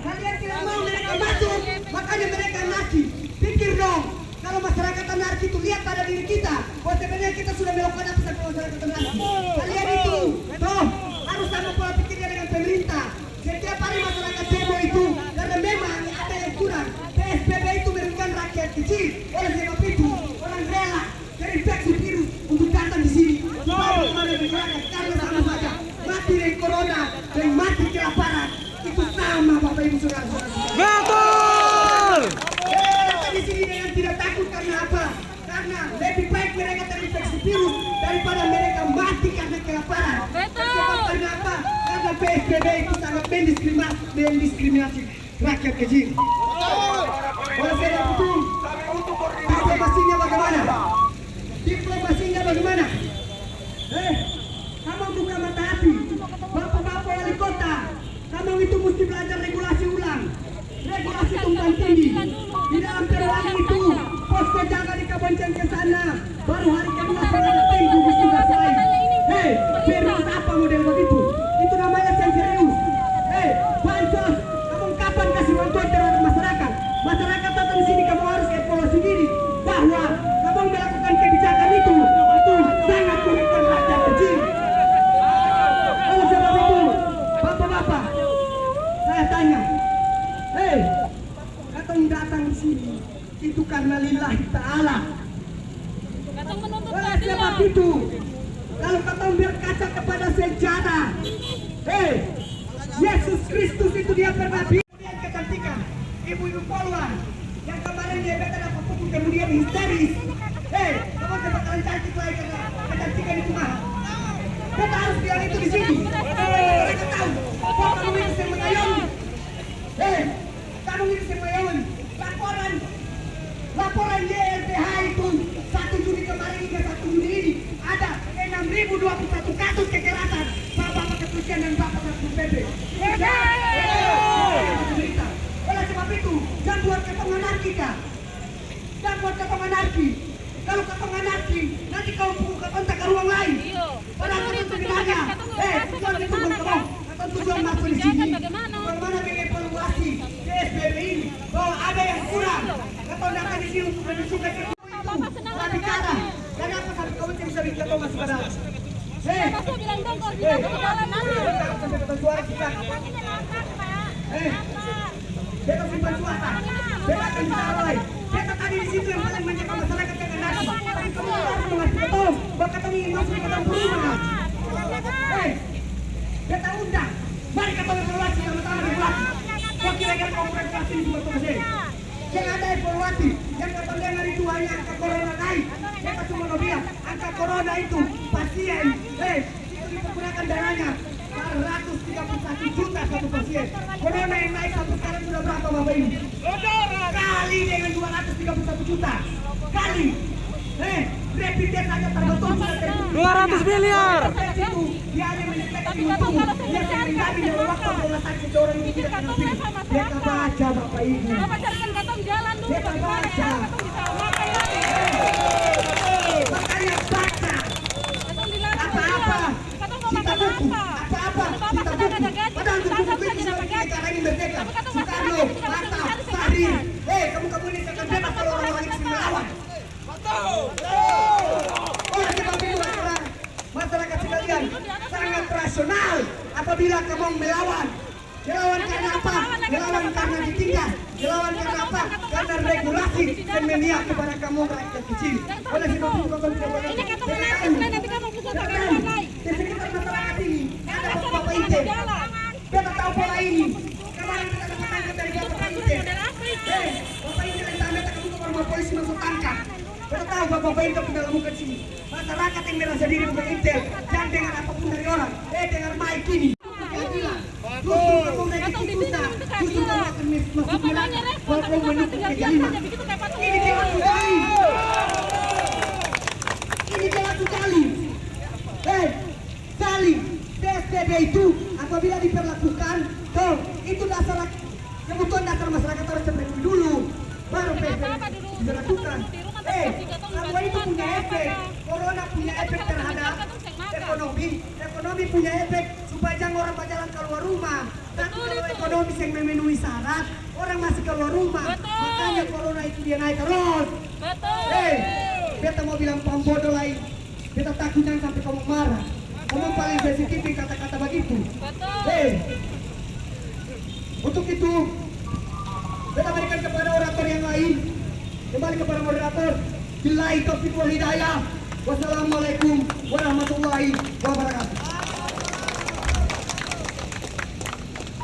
Kalian tidak mau mereka masuk, makanya mereka anarki. Pikir dong, kalau masyarakat anarki itu lihat pada diri kita, bahwa sebenarnya kita sudah melakukan apa sama masyarakat anarki. Kalian itu, toh harus sama pola pikirnya dengan pemerintah. Setiap hari masyarakat demo itu, karena memang ada yang kurang. PSBB itu merugikan rakyat kecil. Oleh sebab itu, orang rela terinfeksi virus untuk datang di sini. Supaya bagaimana masyarakat, karena sama saja mati dari corona dan mati kelaparan. Itu sama Bapak Ibu Saudara-saudara. Betul! Mereka di sini dengan tidak takut karena apa? Karena lebih baik mereka terinfeksi virus daripada mereka mati karena kelaparan. Sebab karena apa? Karena PSBB itu sangat mendiskriminasi rakyat kecil. Oleh sebab itu, diplomasinya bagaimana? Diplomasinya bagaimana? Kamu buka mata hati, Bapak-bapak wali kota. Kamu itu mesti belajar regulasi ulang. Regulasi tumpang tinggi. Di dalam Perwali itu, posko jaga di Kabonceng ke sana. Baru hari kedua saudara tim gugus tugas lain. Serius apa model begitu? Itu namanya serius. Bansos, kamu kapan kasih bantuan terhadap masyarakat? Masyarakat datang di sini, kamu harus evaluasi diri bahwa kamu melakukan kebijakan itu sangat merugikan rakyat kecil. Oleh sebab itu, bapak-bapak, saya tanya, katong datang di sini itu karena lillahi ta'ala. Oleh sebab itu, kalau katong berkaca kepada sejarah, Yesus Kristus itu dia pernah kemudian kecantikan ibu-ibu poluan yang kemarin dia kata dapat pupuk kemudian histeris. Kamu bakalan cantik lagi karena kecantikan itu mahal. Kita harus bilang itu di sini. Mereka tahu bahwa kamu itu semengayomi. Kamu itu semengayomi. Laporan YLBH itu 1 Juni kemarin hingga 1 Juni ini ada 6.021 kasus kekerasan. Bapak kepolisian dan Bapak Satpol PP. Oleh sebab itu, jangan buat ketong anarki kah? Jangan buat ketong anarki. Kalau ketong anarki, nanti kau buka kontak ke ruang lain. Padahal ketong sebenarnya, tujuan itu berkembang. Ketong tujuan masuk di sini. Bagaimana mengevaluasi PSBB ini? Bahwa ada yang kurang. Ketong datang di sini untuk menunjukkan itu. Bicara. Dan apa sampai kau bisa ketong masuk ke dalam? Masuk bilang dong kalau tidak ke jalan nanti. Sampai ketong suara kita. Beta simpan suara. Beta akan ditaruh. Beta tadi di situ yang paling mencegah masyarakat yang anarki. Tapi kamu harus mengasih ketong. Bahkan kamu ingin masuk ke dalam perumahan. Beta undang. Mari ketong evaluasi sama-sama regulasi. Kau kira-kira kau regulasi ini cuma masing. Yang ada evaluasi. Yang ketong dengar itu hanya angka corona naik. Beta cuma mau bilang angka corona itu pasien. Itu dipergunakan dananya 131 juta satu pasien. Corona yang naik sampai sekarang sudah berapa Bapak Ibu? Kali dengan 231 juta. Kali. Rapid test saja terbentuk 200 miliar. Itu dia hanya mendeteksi untung. Dia menghindari dari waktu rumah sakit orang ini tidak kena virus. Dia baca Bapak Ibu. Kenapa carikan katong jalan dulu? Dia Bagaimana baca. ya? Katong bisa makan lagi. Makanya baca. Katong dilarang Apa-apa. Katong mau Kita makan buku. apa? Apa-apa. Bapak Kita sudah buku. ada gaji, Padahal tangkap buku saja itu dapat sebagai gaji. negara ini merdeka. Tapi katong Soekarno, masih ada Hatta, gaji, Tahrir. Kamu ini akan bebas kalau orang-orang itu melawan. Oleh sebab itu masyarakat sekalian sangat rasional apabila kamu melawan. Melawan karena apa? Melawan karena ditindas. Melawan karena apa? Karena regulasi dan memihak kepada kamu rakyat kecil. Oleh sebab itu kamu tidak boleh. Ini katong anarkis, nanti kamu bisa pakai orang lain. Di sekitar masyarakat ini ada Bapak Inte. Kita tahu pola ini. Kemarin kita dapat tangkap dari Bapak Inte. Bapak Inte yang tamat kamu ke sama polisi masuk tangkap. Kita tahu Bapak itu dalam muka sini. Masyarakat yang merasa diri bukan intel, jangan dengar apapun dari orang. dengar mic ini. Justru kamu naik kita, justru kamu akan masuk neraka. Bapak mendukung kejaliman. Ini jangan sekali. Ini jangan sekali. Saling PSBB itu apabila diperlakukan, itu dasar kebutuhan dasar masyarakat harus seperti dulu. Baru PSBB dilakukan. Semua itu punya efek. Corona punya efek terhadap ekonomi. Ekonomi punya efek supaya jangan orang berjalan keluar rumah. Tapi kalau ekonomi yang memenuhi syarat, orang masih keluar rumah. Makanya corona itu dia naik terus. Beta mau bilang pambodo lain. Beta takut jangan sampai kamu marah. Kamu paling sensitif di kata-kata begitu. Untuk itu, beta berikan kepada orator yang lain. Kembali kepada moderator. Billahi taufiq wal hidayah. Wassalamualaikum warahmatullahi wabarakatuh.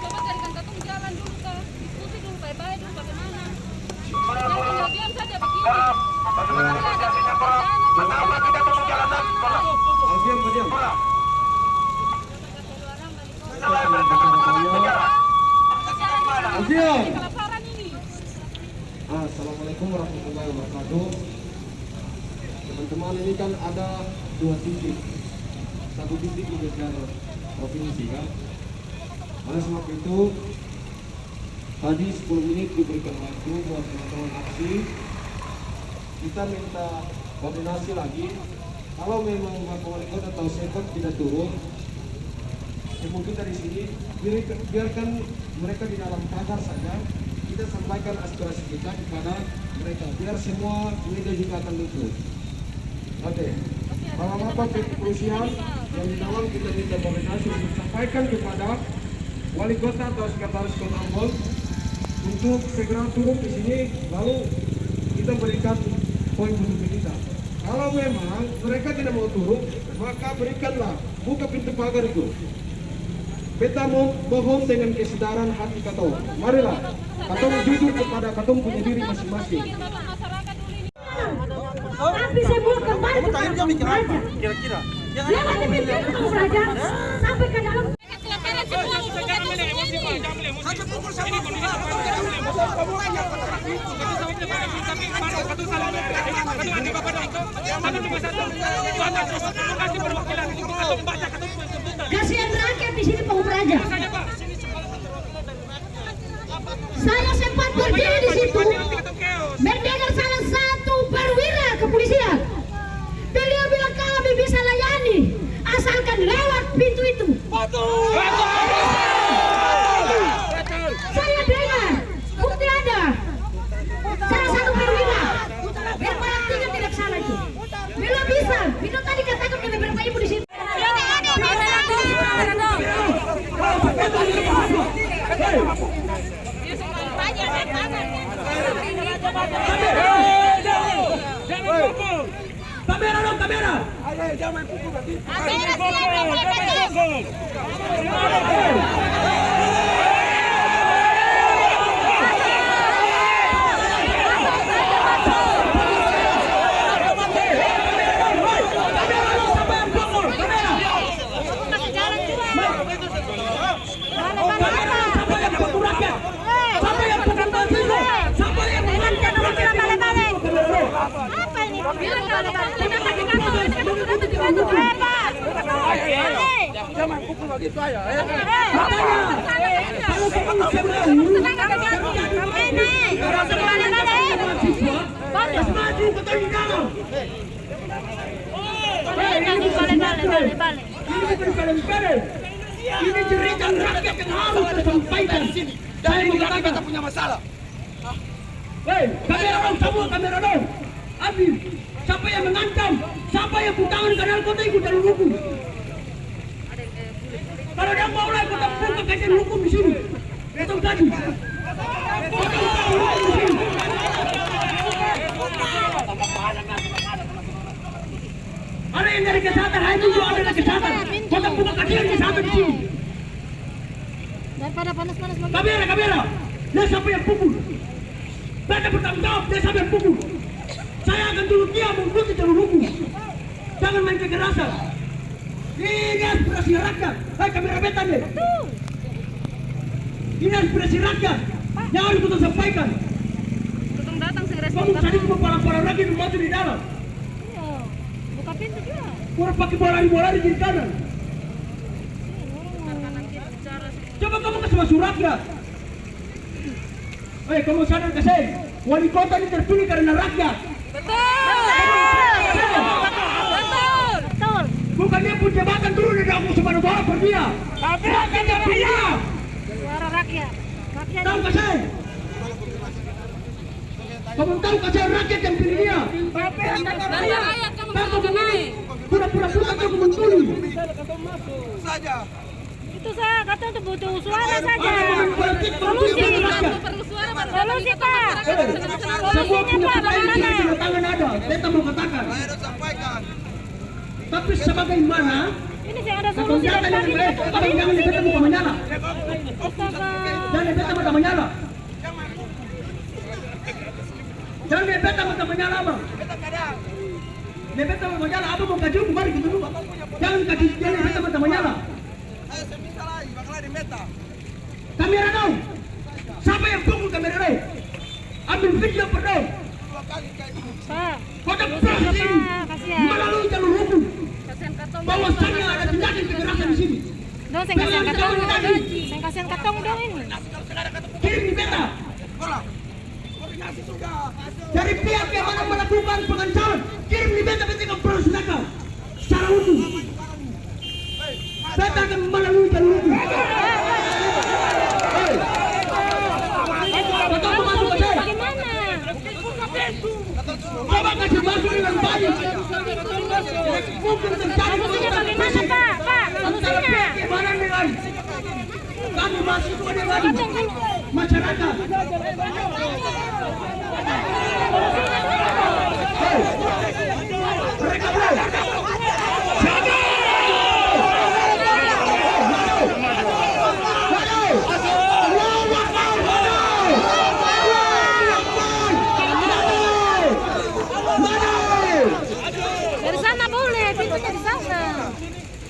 Coba carikan ketemu jalan dulu kak. Diskusi dulu baik-baik dulu bagaimana. Jangan tinggal diam saja begini. Kenapa tidak mau jalan? Diam. Kelaparan ini. Assalamualaikum warahmatullahi wabarakatuh. Teman-teman, ini kan ada dua titik. Satu titik di level provinsi kan. Oleh sebab itu tadi 10 menit diberikan waktu buat teman-teman aksi. Kita minta koordinasi lagi. Kalau memang Bapak Wali Kota atau Sekot tidak turun, ya mungkin dari sini biarkan mereka di dalam pagar saja. Kita sampaikan aspirasi kita kepada mereka biar semua media juga akan ikut. Oke. Kalau apa kepolisian yang di dalam kita minta koordinasi untuk sampaikan kepada Wali Kota atau Sekretaris Kota Ambon untuk segera turun di sini, lalu kita berikan poin untuk kita. Kalau memang mereka tidak mau turun, maka berikanlah, buka pintu pagar itu. Beta mohon dengan kesedaran hati katong. Marilah, katong jujur kepada katong punya diri masing-masing. Tapi semua kembali ke Raja. Kira-kira. Lewat di pintu Raja sampai ke dalam. Kasihan rakyat di sini Pak Raja. Saya sempat berdiri di situ mendengar salah satu perwira kepolisian. Beliau bilang kami bisa layani asalkan lewat pintu itu. Saya dengar bukti ada salah satu perwira yang malam 3 tidak salah itu. Beliau bisa. Beliau tadi katakan kami beberapa ibu di sini. Kamera dong, kamera. Kamera silakan. Jangan pukul begitu aja. Ini cerita rakyat yang harus kita sampaikan di sini. Dari mengatakan kita punya masalah. Kamera dong, semua kamera dong. Abi, siapa yang mengancam? Siapa yang putangan kanal kota ikut jalur hukum? Kalau dia mau lah kita buka kajian hukum di sini. Betul tadi. Ada yang dari kesehatan, hari juga ada dari kesehatan. Kita buka kajian kesehatan di sini. Daripada panas-panas. Kamera. Nah siapa yang pukul? Beta bertanggung jawab, dia sampai pukul. Saya akan dulu dia mengikuti jalur hukum. Jangan main kekerasan. Ini aspirasi rakyat. Hai kamera beta deh. Ini aspirasi rakyat yang harus kita sampaikan. Kamu tadi cuma parah-parah lagi maju di dalam. Buka pintu juga. Orang pakai bola di kiri kanan. Coba kamu kasih masuk rakyat. Kamu sadar ke saya? Wali kota ini terpilih karena rakyat. Betul. Bukan dia pun jabatan turun dari aku Subhanahu wa Ta'ala per dia. Rakyat yang pilih. Suara rakyat. Rakyat. Tahu ke saya? Kamu tahu ke saya rakyat yang pilih dia? Dari rakyat kamu naik. Pura-pura kamu mencuri. Itu saya kata untuk butuh suara saja. Solusi. Solusi Pak. Solusinya Pak bagaimana? Tangan ada. Beta mau katakan. Tapi sebagaimana? Ini saya ada solusi dari tadi. Jangan beta buka menyala. Jangan beta buka menyala. Jangan beta buka menyala bang. Beta buka menyala. Apa mau kaji kembali gitu dulu. Jangan kaji. Jangan beta buka menyala. Kamera dong. Siapa yang pukul kamera dong? Ambil video per dong. Pak. Kota proses ini melalui jalur hukum. Bahwasannya ada tindakan kekerasan di sini. Dong, saya kasihan katong dong. Saya kasihan katong dong ini. Kirim di beta. Dari pihak yang mana melakukan pengancaman, kirim di beta akan proses nakal secara hukum. Beta akan melalui jalur hukum. Bagaimana? Coba kasih masuk dengan baik. Mungkin terjadi Solusinya bagaimana Pak? Pak, solusinya. bagaimana dengan kami mahasiswa dengan masyarakat. Mereka bro. Dari sana boleh, pintunya di sana.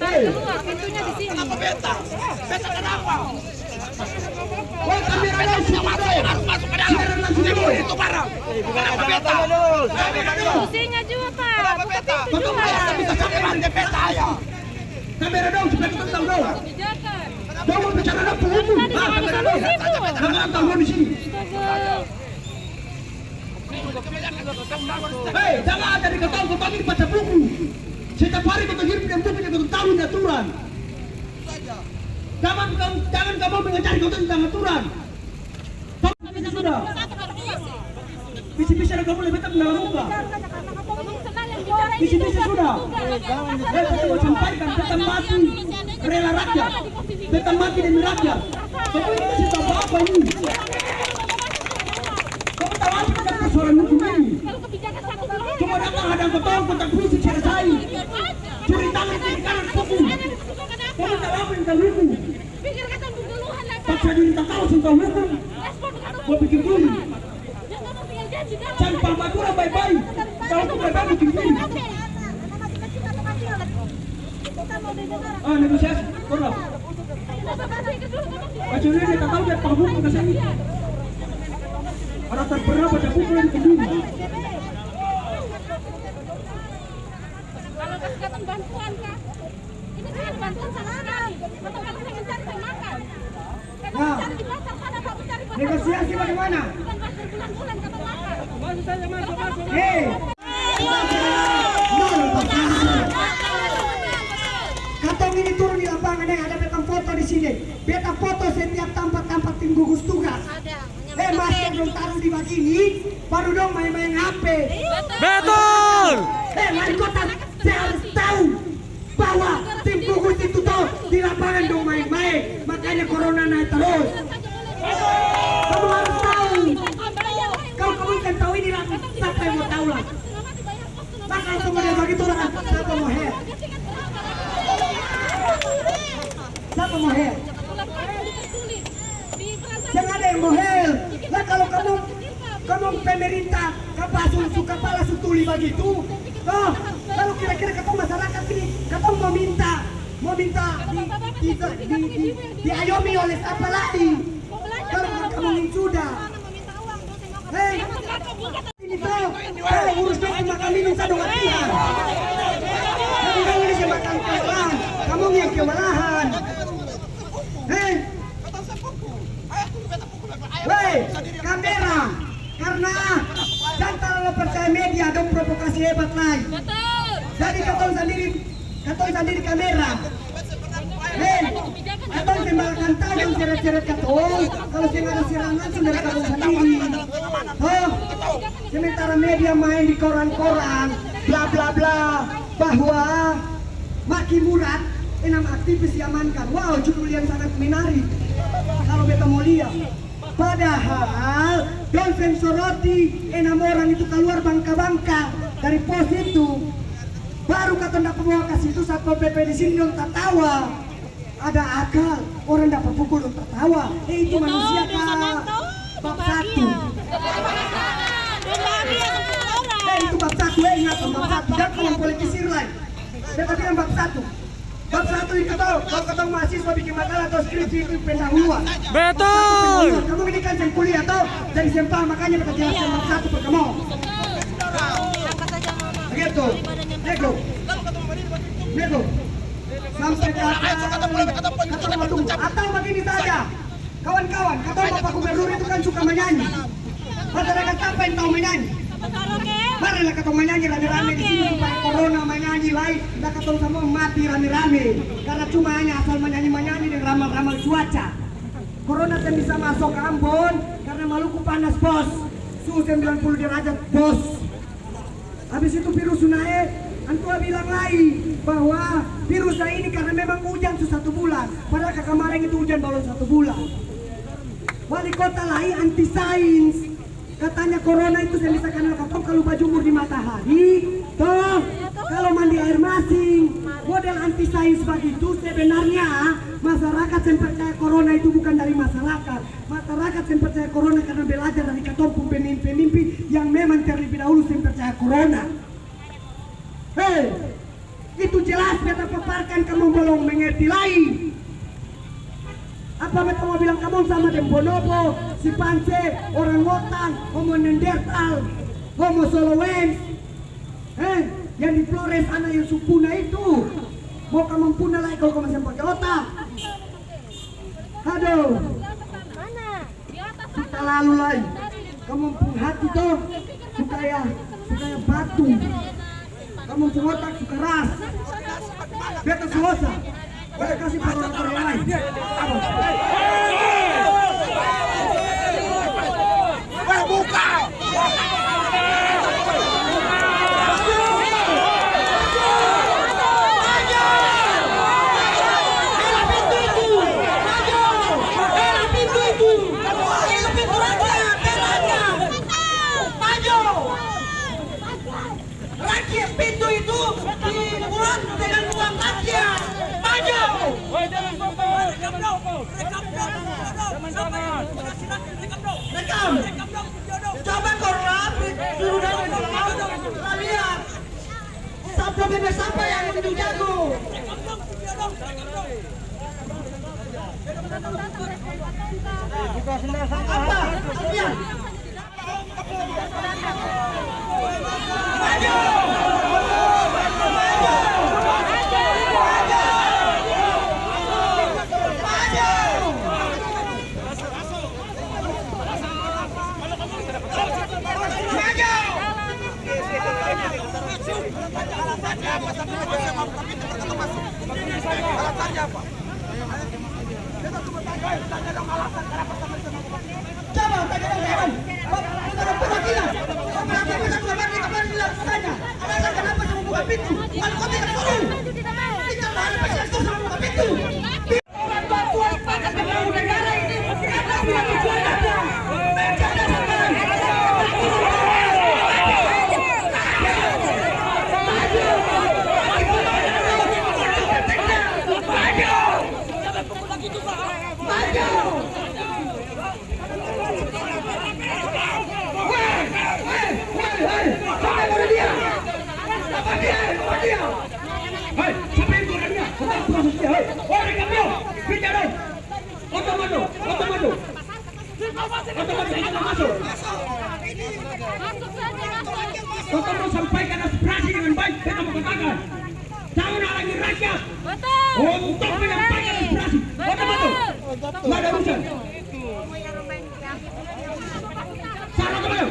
Tarik keluar, pintunya di sini. Beta kenapa? Woi kamera langsung harus masuk ke dalam. Itu barang. Kenapa beta? Solusinya juga Pak. Buka pintu juga. Bisa sampai beta ya. Kamera dong supaya kita tahu dong. Dong mau bicara dong hukum. Tadi ada solusi Bu. Jangan tahu di sini. Hei, jangan ada di ketahuan kami baca buku. Setiap hari kita hidup dan buku yang kita tahu aturan. Jangan kamu mengajari kau tentang aturan. Sudah. Bisa-bisa kamu lebih tak mendalam muka. Bisa-bisa sudah. Beta mau sampaikan beta mati rela rakyat. Beta mati demi rakyat. Kamu ini kasih tahu apa ini? Kamu tahu apa kita persoalan hukum ini? Cuma datang hadang ketahuan kontak polisi selesai. Curi tangan kiri kanan pukul. Kamu tahu apa tentang hukum? Paksa diri tak tahu tentang hukum. Kau bikin dulu. Jangan paham baik-baik. Kalau tu baik-baik bikin dulu. Negosiasi. Korang. Baca dulu dia tak tahu dia paham hukum ke sini. Orang tak pernah baca buku yang bikin dulu. Kalau kasih bantuan Kak. Ini kan bantuan sama sekali. Betul-betul saya mencari saya makan. Nah, negosiasi bagaimana? Hei, katong ini turun di lapangan yang ada beta foto di sini. Beta foto setiap tempat-tempat tim gugus tugas. Masker dong taruh di begini, baru dong main-main HP. Betul. Wali kota, saya harus tahu bahwa tim gugus itu tuh di lapangan dong main-main, makanya corona naik terus. Kamu harus tahu. Kamu kan tahu ini lah, siapa yang mau tahu lah. Maka langsung dia begitu lah, siapa mau hair? Siapa mau hair? Jangan ada yang mau hair. Lah kalau kamu pemerintah kepala sutuli begitu. Toh, kalau kira-kira ketemu masyarakat ini, ketemu mau minta diayomi oleh siapa lagi? Kalau kamu ingin sudah. Hei, ini tuh, urus dong makan minum saya dong latihan. Kamu ini makan kelahan, kamu yang kewalahan. Hei, kamera, karena jangan terlalu percaya media dong provokasi hebat lain. Jadi katong sendiri kamera. Hei, katong sembahkan tajam seret-seret katong. Kalau saya ada serangan sudah katong sendiri. Oh, sementara media main di koran-koran, bla bla bla, bahwa Maki Murad enam aktivis diamankan. Wow, judul yang sangat menarik. Kalau beta mau lihat. Padahal Don soroti 6 orang itu keluar bangka-bangka dari pos itu. Baru kata dapat bawa ke situ Satpol PP di sini dong tertawa. Ada akal, orang dapat pukul dong tertawa. Itu manusia kah? Bab 1. Itu bab 1, ingat bab 1. Jangan kamu politisir lain. Beta bilang bab 1. Bab 1 itu tahu, kalau ketemu mahasiswa bikin makalah atau skripsi itu pendahuluan. Betul. Kamu ini kan jam kuliah toh, jadi sempal makanya kita jelaskan bab 1 per kamu. Begitu, nego. Sampai atau begini saja, kawan-kawan, kata Bapak Gubernur itu kan suka menyanyi. Masyarakat apa yang tahu menyanyi? Marilah ketemu menyanyi rame-rame di sini supaya corona menyanyi lain, kita ketemu semua mati rame-rame. Karena cuma hanya asal menyanyi dan ramal-ramal cuaca. Corona kan bisa masuk ke Ambon karena Maluku panas bos, suhu 90 derajat bos. Habis itu virus naik, Antua bilang lagi bahwa virusnya ini karena memang hujan 1 bulan. Padahal kemarin itu hujan baru 1 bulan. Wali kota lain anti sains. Katanya corona itu saya bisa kenal katong kalau berjemur di matahari, toh kalau mandi air masing. Model anti sains begitu sebenarnya masyarakat yang percaya corona itu bukan dari masyarakat. Masyarakat yang percaya corona karena belajar dari katong pemimpin-pemimpin yang memang terlebih dahulu yang percaya corona. Hei, itu jelas beta paparkan kamu belum mengerti lain. Apa mereka mau bilang kamu sama Dembonobo, si Pance, orang Wotan, Homo Neanderthal, Homo Solowens, yang di Flores anak yang supuna itu, mau kamu punah lagi kalau kamu masih pakai otak. Aduh, kita lalu lagi, kamu pun hati tuh, supaya batu, kamu pun otak suka ras, beta selosa. Boleh kasih para yang lain. Buka! Rakyat pintu itu dibuat dengan uang rakyat. Maju! Rekam! Coba korlap, sudah lihat. Siapa bebas siapa yang itu jago? Apa? Lihat. Maju! Alasannya apa? Coba tanyakan. Alasan kenapa kamu buka pintu? Kalau kau tidak suruh, kita mana pasti suruh buka pintu. Bantuan paket pembangunan negara ini kita punya tujuan apa? Maju! masuk. Kau mau sampaikan aspirasi dengan baik, kita mau katakan. Jangan halangi rakyat untuk menyampaikan aspirasi. Betul. Nggak ada urusan. Sana kemana?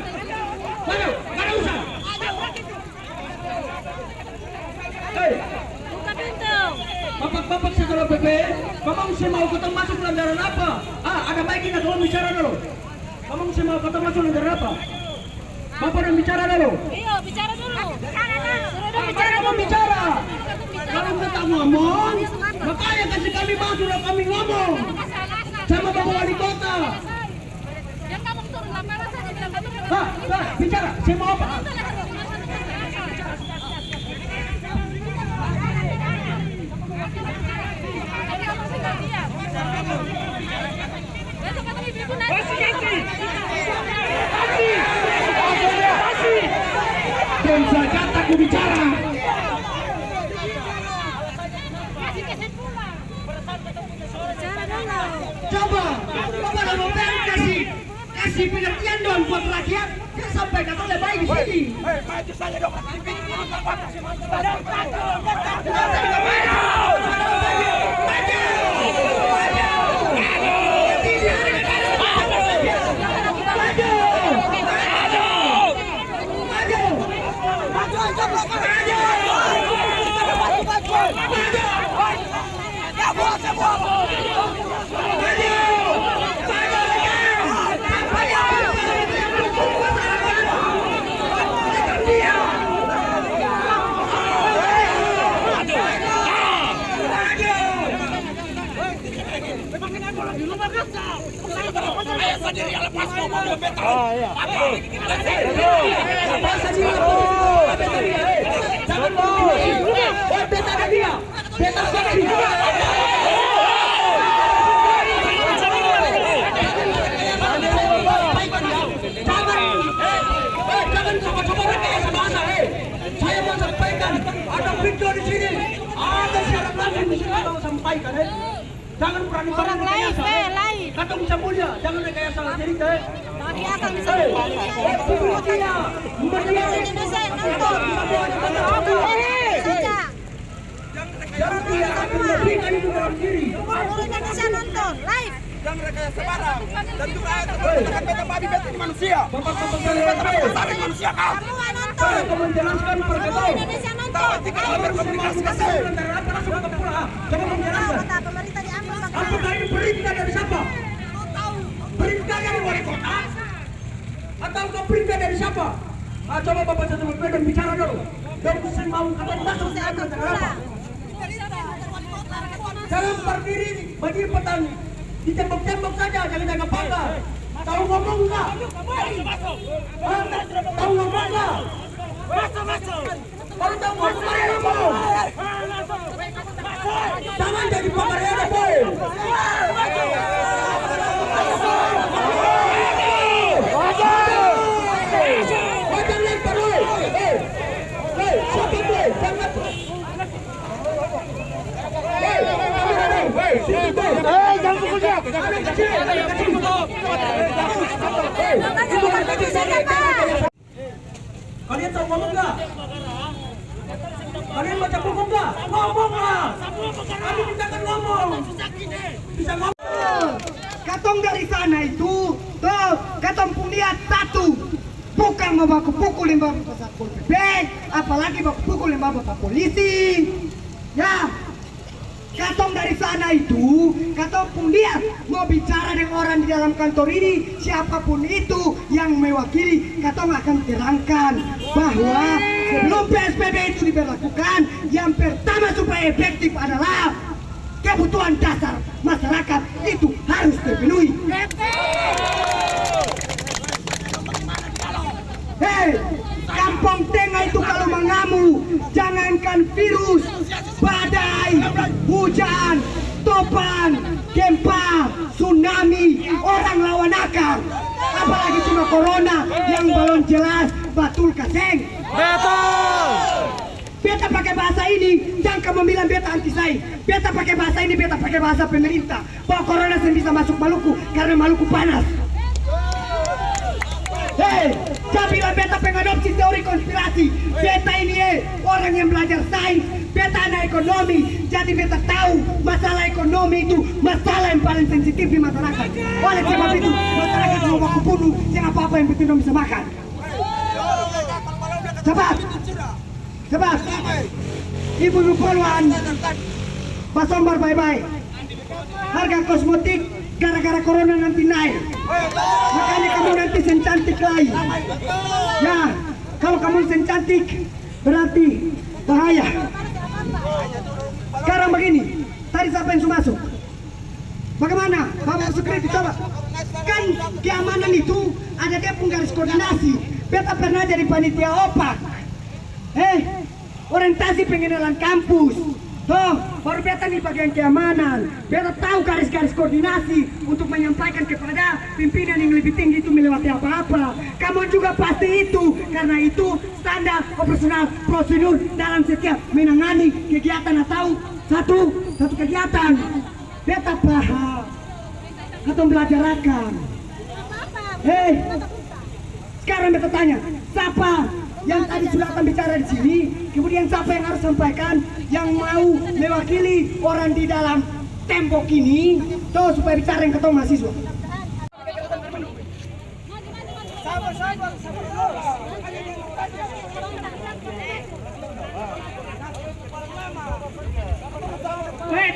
Maju, nggak ada urusan. Hei, bapak Satpol PP, bapak mesti mau ketemu masuk pelanggaran apa? Ada baiknya kalau bicara dulu. Bapak mesti mau ketemu masuk pelanggaran apa? Bapak udah bicara dulu. Iya, bicara dulu. Bicara mau bicara. Kalau kita ngomong, makanya kasih kami masuk dan kami ngomong. Sama bapak wali kota. Yang kamu turun lapangan saja bilang kamu. Bicara. Saya mau apa? Dan saja takut bicara. Coba, bapak dan bapak kasih pengertian dong buat rakyat. Dia sampai kata baik di sini. Maju saja dong. Saya mau sampaikan, ada video di sini, ada syarat langsung di sini mau sampaikan. Jangan berani orang lain, kata bisa mulia, jangan rekayasa cerita. Tadi akan bisa Indonesia yang nonton. Jangan dia akan memberikan itu dalam diri. Seluruh Indonesia nonton live. Jangan rekayasa barang. Dan juga dengan beta babi beta ini manusia. Bapak-bapak manusia kau. Semua nonton. saya menjelaskan perkataan. Indonesia nonton. Kalau berkomunikasi apa langsung ke pulang. Coba menjelaskan. Kata pemerintah diambil Apakah ini perintah dari siapa? Perintah dari wali kota? Atau perintah dari siapa? Coba Bapak Satpol PP dan bicara dulu. Dan saya mau kata masuk ke akal apa? Jangan berdiri bagi petani. Ditembak-tembak saja, jangan jaga pagar. Tahu ngomong enggak? Tahu ngomong enggak? Kalau tahu ngomong, mari ngomong. Jangan jadi pagar boy. Wajar lempar boy. Siapa boy? Jangan. Jangan pukul dia. Kalian tahu ngomong nggak? Kalian baca buku nggak? Ngomong lah. Kami mintakan ngomong. Bisa ngomong. Katong dari sana itu, tuh, katong pun lihat satu. Bukan mau baku pukulin bapak Satpol PP, apalagi baku pukulin bapak polisi. Ya, katong dari sana itu, katong pun lihat mau bicara dengan orang di dalam kantor ini, siapapun itu yang mewakili, katong akan terangkan bahwa sebelum PSBB itu diberlakukan, yang pertama supaya efektif adalah kebutuhan dasar masyarakat itu harus terpenuhi. Hei, kampung tengah itu kalau mengamu, jangankan virus, badai, hujan, topan, gempa, tsunami, orang lawan akar. Apalagi cuma corona yang belum jelas batul kaseng. Betul. Beta pakai bahasa ini, jangan kamu bilang beta anti saya. Beta pakai bahasa ini, beta pakai bahasa pemerintah. Bahwa corona bisa masuk Maluku karena Maluku panas. Hei, jangan beta pengadopsi teori konspirasi. Beta ini orang yang belajar sains, beta anak ekonomi. Jadi beta tahu masalah ekonomi itu masalah yang paling sensitif di masyarakat. Oleh sebab itu, masyarakat mau aku bunuh, jangan apa-apa yang penting bisa makan. Cepat, ibu-ibu poluan, pasombar baik-baik. Harga kosmetik gara-gara corona nanti naik. Makanya kamu nanti sencantik lagi. Ya, kalau kamu sencantik berarti bahaya. Sekarang begini, tadi siapa yang masuk? Bagaimana? Bapak Sukriti coba. Kan keamanan itu ada dia pun garis koordinasi. Beta pernah jadi panitia opak. Orientasi pengenalan kampus. Toh, baru beta nih bagian keamanan. Beta tahu garis-garis koordinasi untuk menyampaikan kepada pimpinan yang lebih tinggi itu melewati apa-apa. Kamu juga pasti itu, karena itu standar operasional prosedur dalam setiap menangani kegiatan atau satu kegiatan. Beta paham atau belajar akan. Sekarang beta tanya, siapa yang tadi sudah akan bicara di sini, kemudian siapa yang harus sampaikan yang mau mewakili orang di dalam tembok ini, tuh supaya bicara yang ketemu mahasiswa.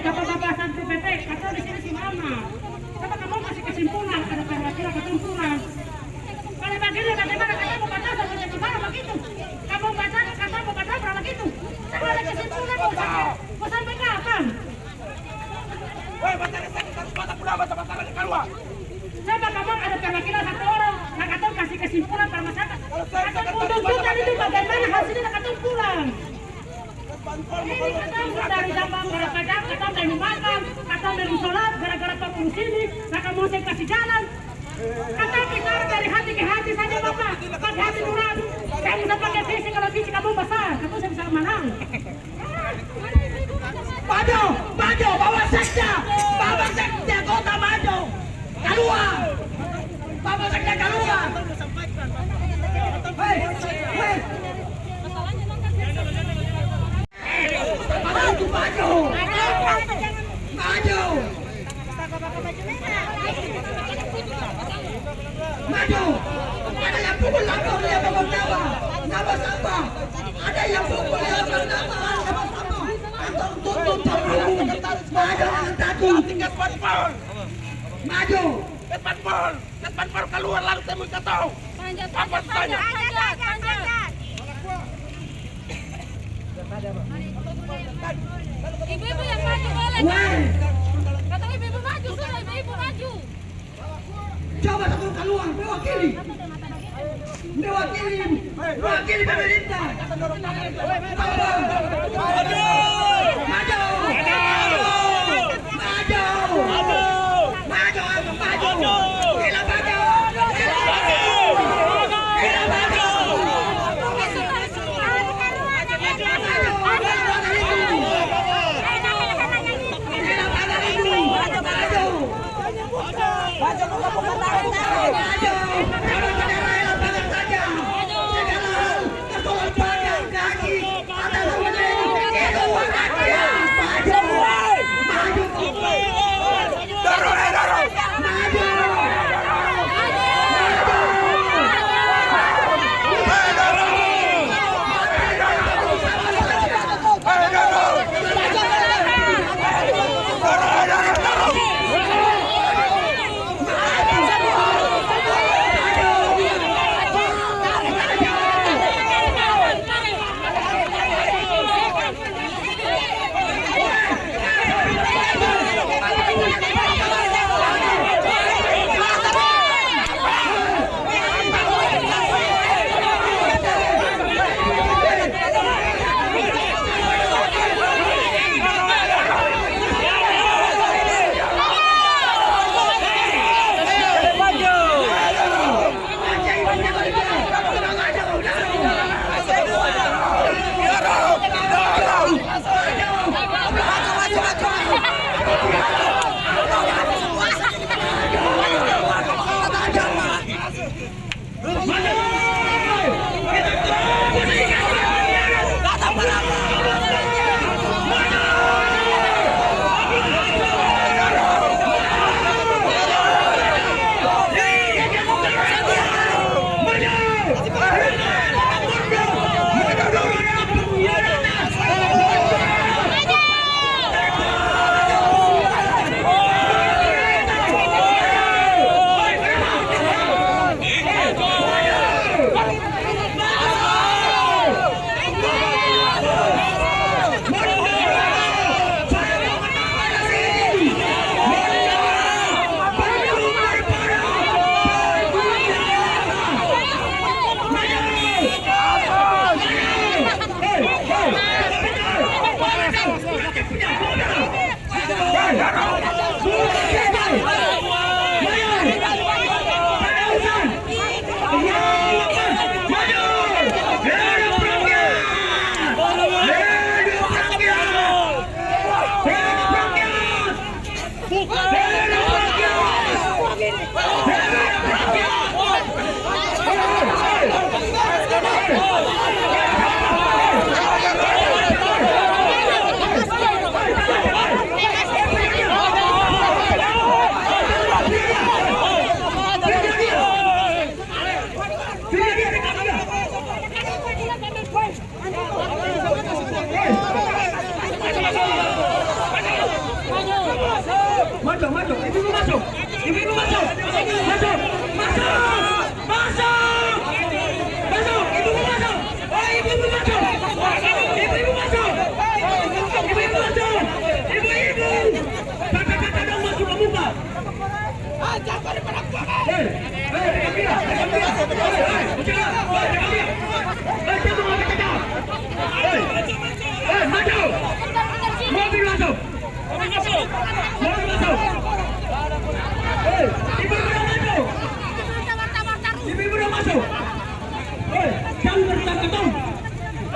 Bapak-bapak santri PP, kata di sini si Mama. Kata kamu kasih kesimpulan, ada perwakilan kesimpulan. Kalau begini bagaimana kamu baca sama gimana begitu? Kamu baca berapa begitu? Saya ada kesimpulan mau sampai kapan? Woi, baca baca pulang keluar. Coba kamu ada perwakilan satu orang, nak kata kasih kesimpulan pada masyarakat. Kata tuntutan itu bagaimana hasilnya nak kata pulang. Ini kata dari zaman berapa jam kata dari makan, kata dari sholat gara-gara pengurus ini, nak mau saya kasih jalan. Kata bicara dari hati ke hati saja Bapak, pakai hati nurani. Saya bisa pakai fisik, kalau fisik kamu besar, kamu saya bisa menang. Maju, bawa sekda kota maju, keluar, bawa sekda keluar. Hei. Maju. Ada yang pukul lapor dia bangun nama siapa? Ada yang pukul dia bangun nama siapa? Atau tuntut terlalu. Maju jangan takut. Maju. Cepat pol keluar lalu temu kau. Apa tanya? Ibu-ibu yang maju boleh. Kata ibu-ibu maju, sudah ibu-ibu maju. Coba satu keluar, mewakili pemerintah. Maju.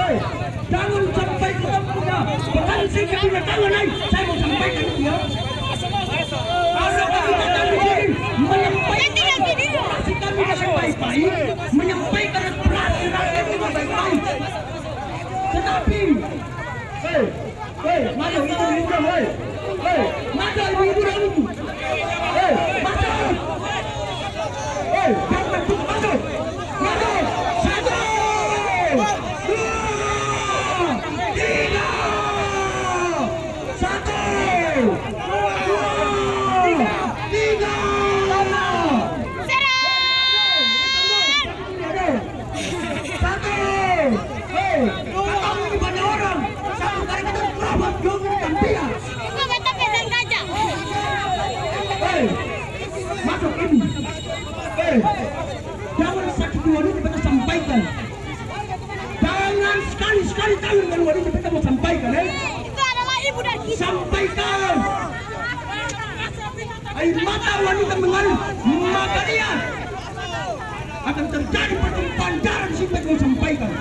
Jangan sampai kita punya potensi kebinekaan lain. Saya mau sampaikan itu ya. Kalau kita di sini menyampaikan aspirasi kami dengan baik-baik, menyampaikan aspirasi rakyat dengan baik-baik. Tetapi, mana ibu-ibu dah, mana ibu-ibu dah itu? Mana? Jangan tutup masuk. Masuk. Satu. Masuk ini. Jangan sakiti wanita kita sampaikan. Jangan sekali-sekali tahu dengan wanita kita mau sampaikan. Itu adalah ibu dan kita. Sampaikan. Air mata wanita mengalir, maka dia akan terjadi pertumpahan darah. Kita mau sampaikan.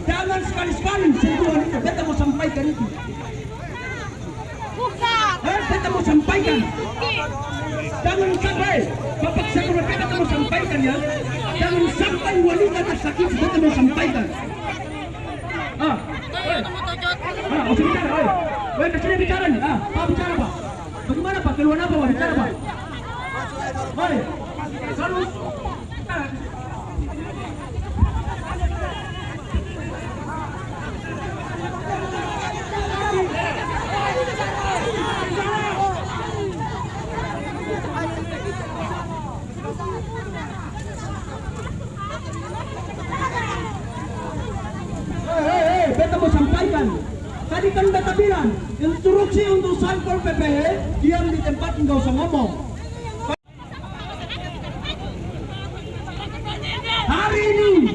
Jangan sekali-sekali sentuh wanita kita mau sampaikan itu. Bukan. Kita mau sampaikan. Jangan sampai Bapak Sekolah kita mau sampaikan ya. Jangan sampai wanita tersakiti kita mau sampaikan. Usah bicara. Kesini bicara nih. Pak bicara Pak. Bagaimana Pak? Keluar apa Pak? Bicara Pak. Mari. Terus. Beta mau sampaikan. Tadi kan beta bilang instruksi untuk Satpol PP diam di tempat, nggak usah ngomong. Hari ini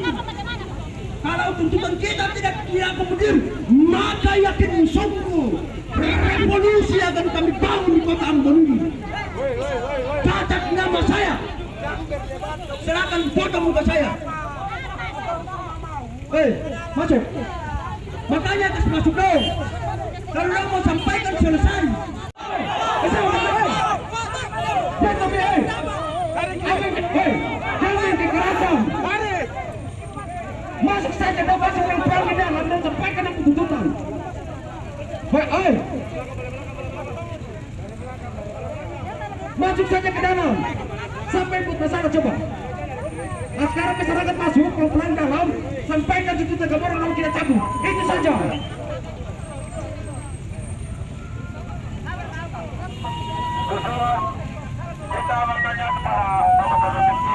kalau tuntutan kita tidak akomodir, maka yakin sungguh revolusi akan kami bangun di kota Ambon ini. Catat nama saya, serahkan foto muka saya. Masuk. Makanya harus masuk dong. Kalau lo mau sampaikan selesai. Jangan kekerasan. Masuk saja ke masuk yang perang di dalam dan sampaikan yang tuntutan. Masuk saja ke dalam. Sampai ikut masalah coba. Nah, sekarang masyarakat masuk, pelan dalam, sampaikan tuntutan ke orang kalau tidak cabut. Itu saja.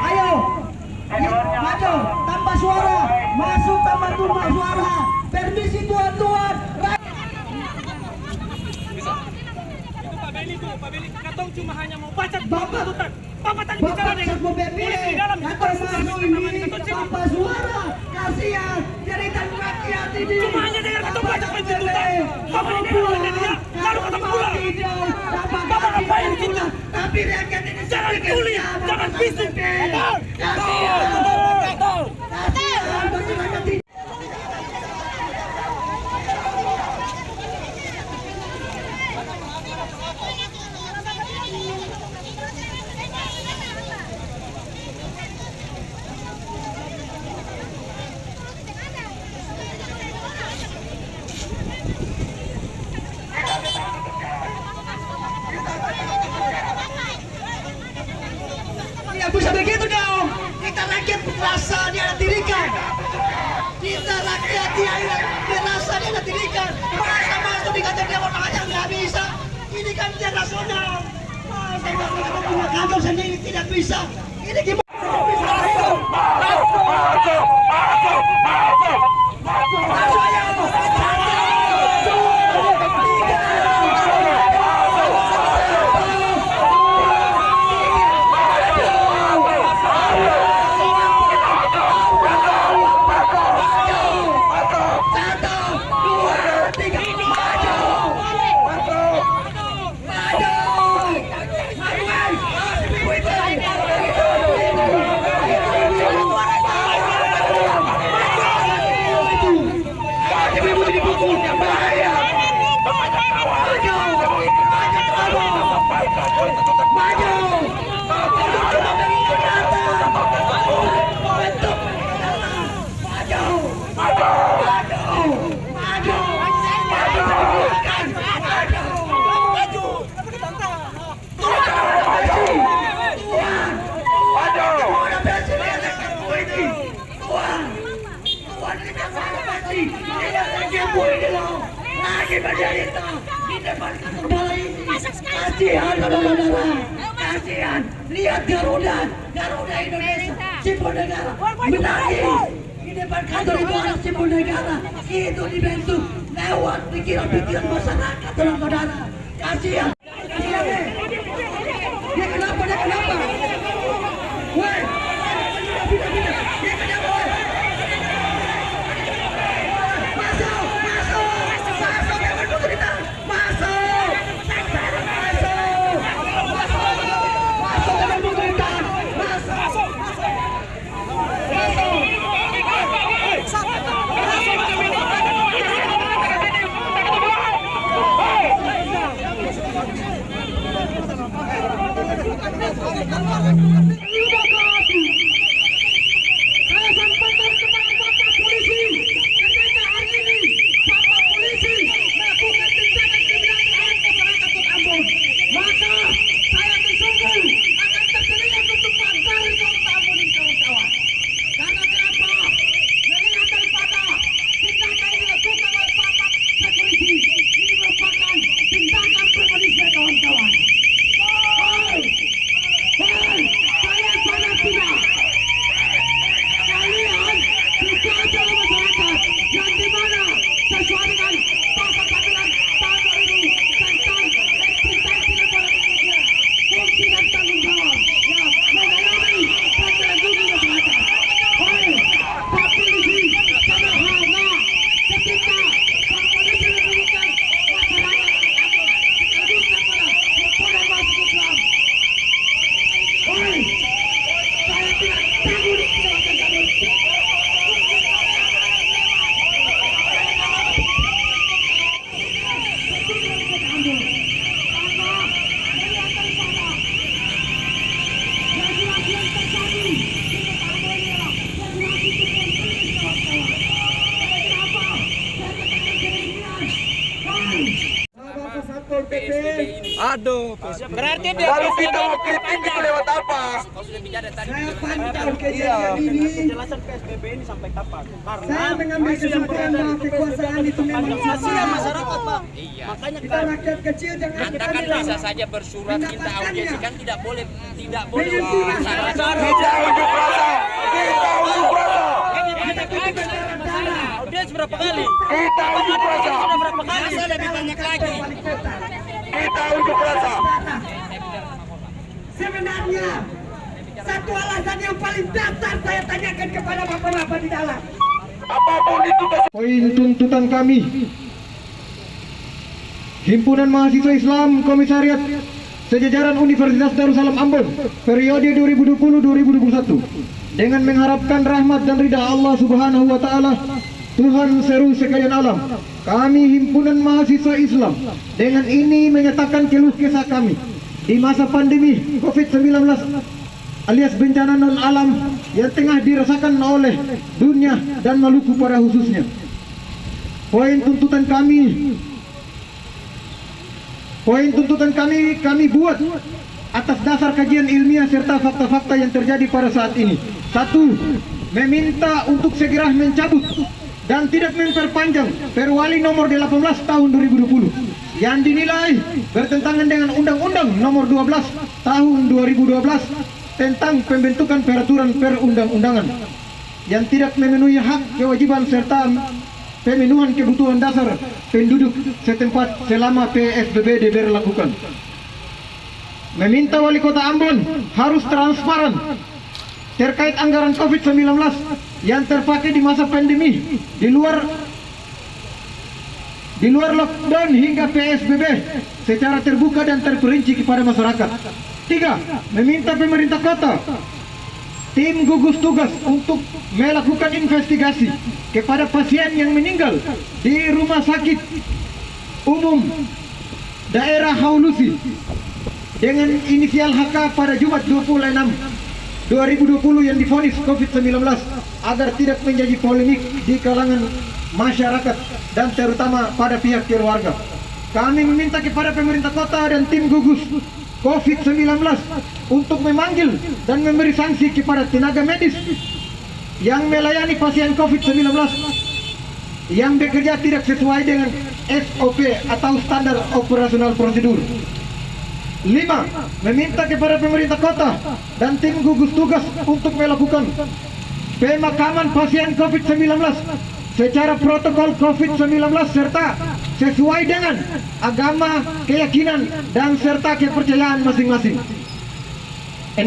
Ayo, maju, tambah suara, masuk tambah suara. Permisi tuan-tuan. Pak Beli, katong cuma hanya mau baca tuntutan. Bapak tadi Bapak bicara dengan Satpol PP, polisi di dalam. datang masuk ini, tambah suara, kasihan, jeritan rakyat ini. Cuma hanya dengar katong baca tuntutan. Bapak ini dengar dia, lalu katong pulang. Bapak ngapain kita? Tapi rakyat ini Jangan tuli, jangan bisik. kasihan, masyarakat ini. Tidak bisa begitu dong. Kita rakyat merasa dia dirikan. Kita rakyat dia merasa dia dirikan. Masa masuk dikatakan dia orang aja nggak bisa. Ini kan dia nasional. Masa masuk punya kantor sendiri tidak bisa. Ini gimana? Maju! punya bahaya. Kasihan saudara-saudara, kasihan. Lihat Garuda Indonesia, simbol negara menangis di depan kantor itu ada simbol negara. Itu dibentuk lewat pikiran-pikiran masyarakat, saudara-saudara. Kasihan. Dia kenapa? Woi, dia kenapa? Aduh, berarti dia lalu kita mau kritik itu lewat apa? Saya pantau kejadian ini. Penjelasan PSBB ini sampai kapan? Saya mengambil kesimpulan bahwa kekuasaan itu memang Sia masyarakat, Pak. Iya. Makanya kita rakyat kecil jangan Anda kita kan bilang. bisa saja bersurat minta audiensi, kan tidak boleh Tidak Wah, salah. Kita unjuk rasa. Kita unjuk rasa. audiens berapa kali? Kita unjuk rasa. Sudah berapa kali? Masa lebih banyak lagi. Kita unjuk rasa. Sebenarnya satu alasan yang paling dasar saya tanyakan kepada bapak-bapak di dalam. Apapun itu Poin tuntutan kami, Himpunan Mahasiswa Islam Komisariat Sejajaran Universitas Darussalam Ambon periode 2020-2021 dengan mengharapkan rahmat dan ridha Allah Subhanahu wa taala, Tuhan seru sekalian alam, kami Himpunan Mahasiswa Islam dengan ini menyatakan keluh kesah kami di masa pandemi COVID-19 alias bencana non alam yang tengah dirasakan oleh dunia dan Maluku pada khususnya. Poin tuntutan kami kami buat atas dasar kajian ilmiah serta fakta-fakta yang terjadi pada saat ini. 1. Meminta untuk segera mencabut dan tidak memperpanjang Perwali nomor 18 tahun 2020 yang dinilai bertentangan dengan Undang-Undang nomor 12 tahun 2012 tentang pembentukan peraturan perundang-undangan yang tidak memenuhi hak, kewajiban serta pemenuhan kebutuhan dasar penduduk setempat selama PSBB diberlakukan. Meminta Wali Kota Ambon harus transparan terkait anggaran COVID-19 yang terpakai di masa pandemi di luar lockdown hingga PSBB secara terbuka dan terperinci kepada masyarakat. 3. Meminta pemerintah kota tim gugus tugas untuk melakukan investigasi kepada pasien yang meninggal di Rumah Sakit Umum Daerah Haulusi dengan inisial HK pada Jumat 26/2020 yang divonis COVID-19 agar tidak menjadi polemik di kalangan masyarakat dan terutama pada pihak keluarga. Kami meminta kepada pemerintah kota dan tim gugus COVID-19 untuk memanggil dan memberi sanksi kepada tenaga medis yang melayani pasien COVID-19 yang bekerja tidak sesuai dengan SOP atau standar operasional prosedur. 5. Meminta kepada pemerintah kota dan tim gugus tugas untuk melakukan pemakaman pasien COVID-19 secara protokol COVID-19 serta sesuai dengan agama, keyakinan, dan serta kepercayaan masing-masing. 6.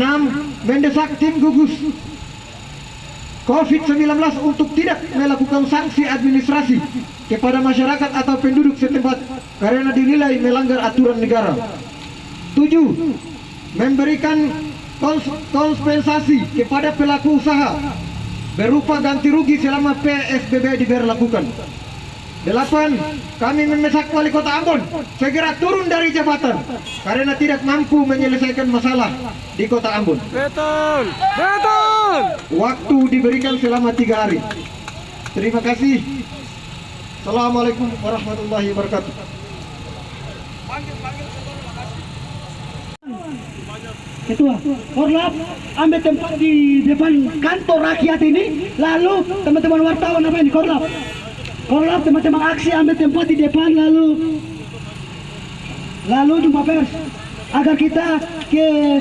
Mendesak tim gugus COVID-19 untuk tidak melakukan sanksi administrasi kepada masyarakat atau penduduk setempat karena dinilai melanggar aturan negara. 7. Memberikan kompensasi kepada pelaku usaha berupa ganti rugi selama PSBB diberlakukan. 8. Kami mendesak Wali Kota Ambon segera turun dari jabatan karena tidak mampu menyelesaikan masalah di Kota Ambon. Betul, betul. Waktu diberikan selama 3 hari. Terima kasih. Assalamualaikum warahmatullahi wabarakatuh. Ketua, Korlap ambil tempat di depan kantor rakyat ini, lalu teman-teman wartawan apa ini Korlap? Korlap teman-teman aksi ambil tempat di depan, lalu jumpa pers agar kita ke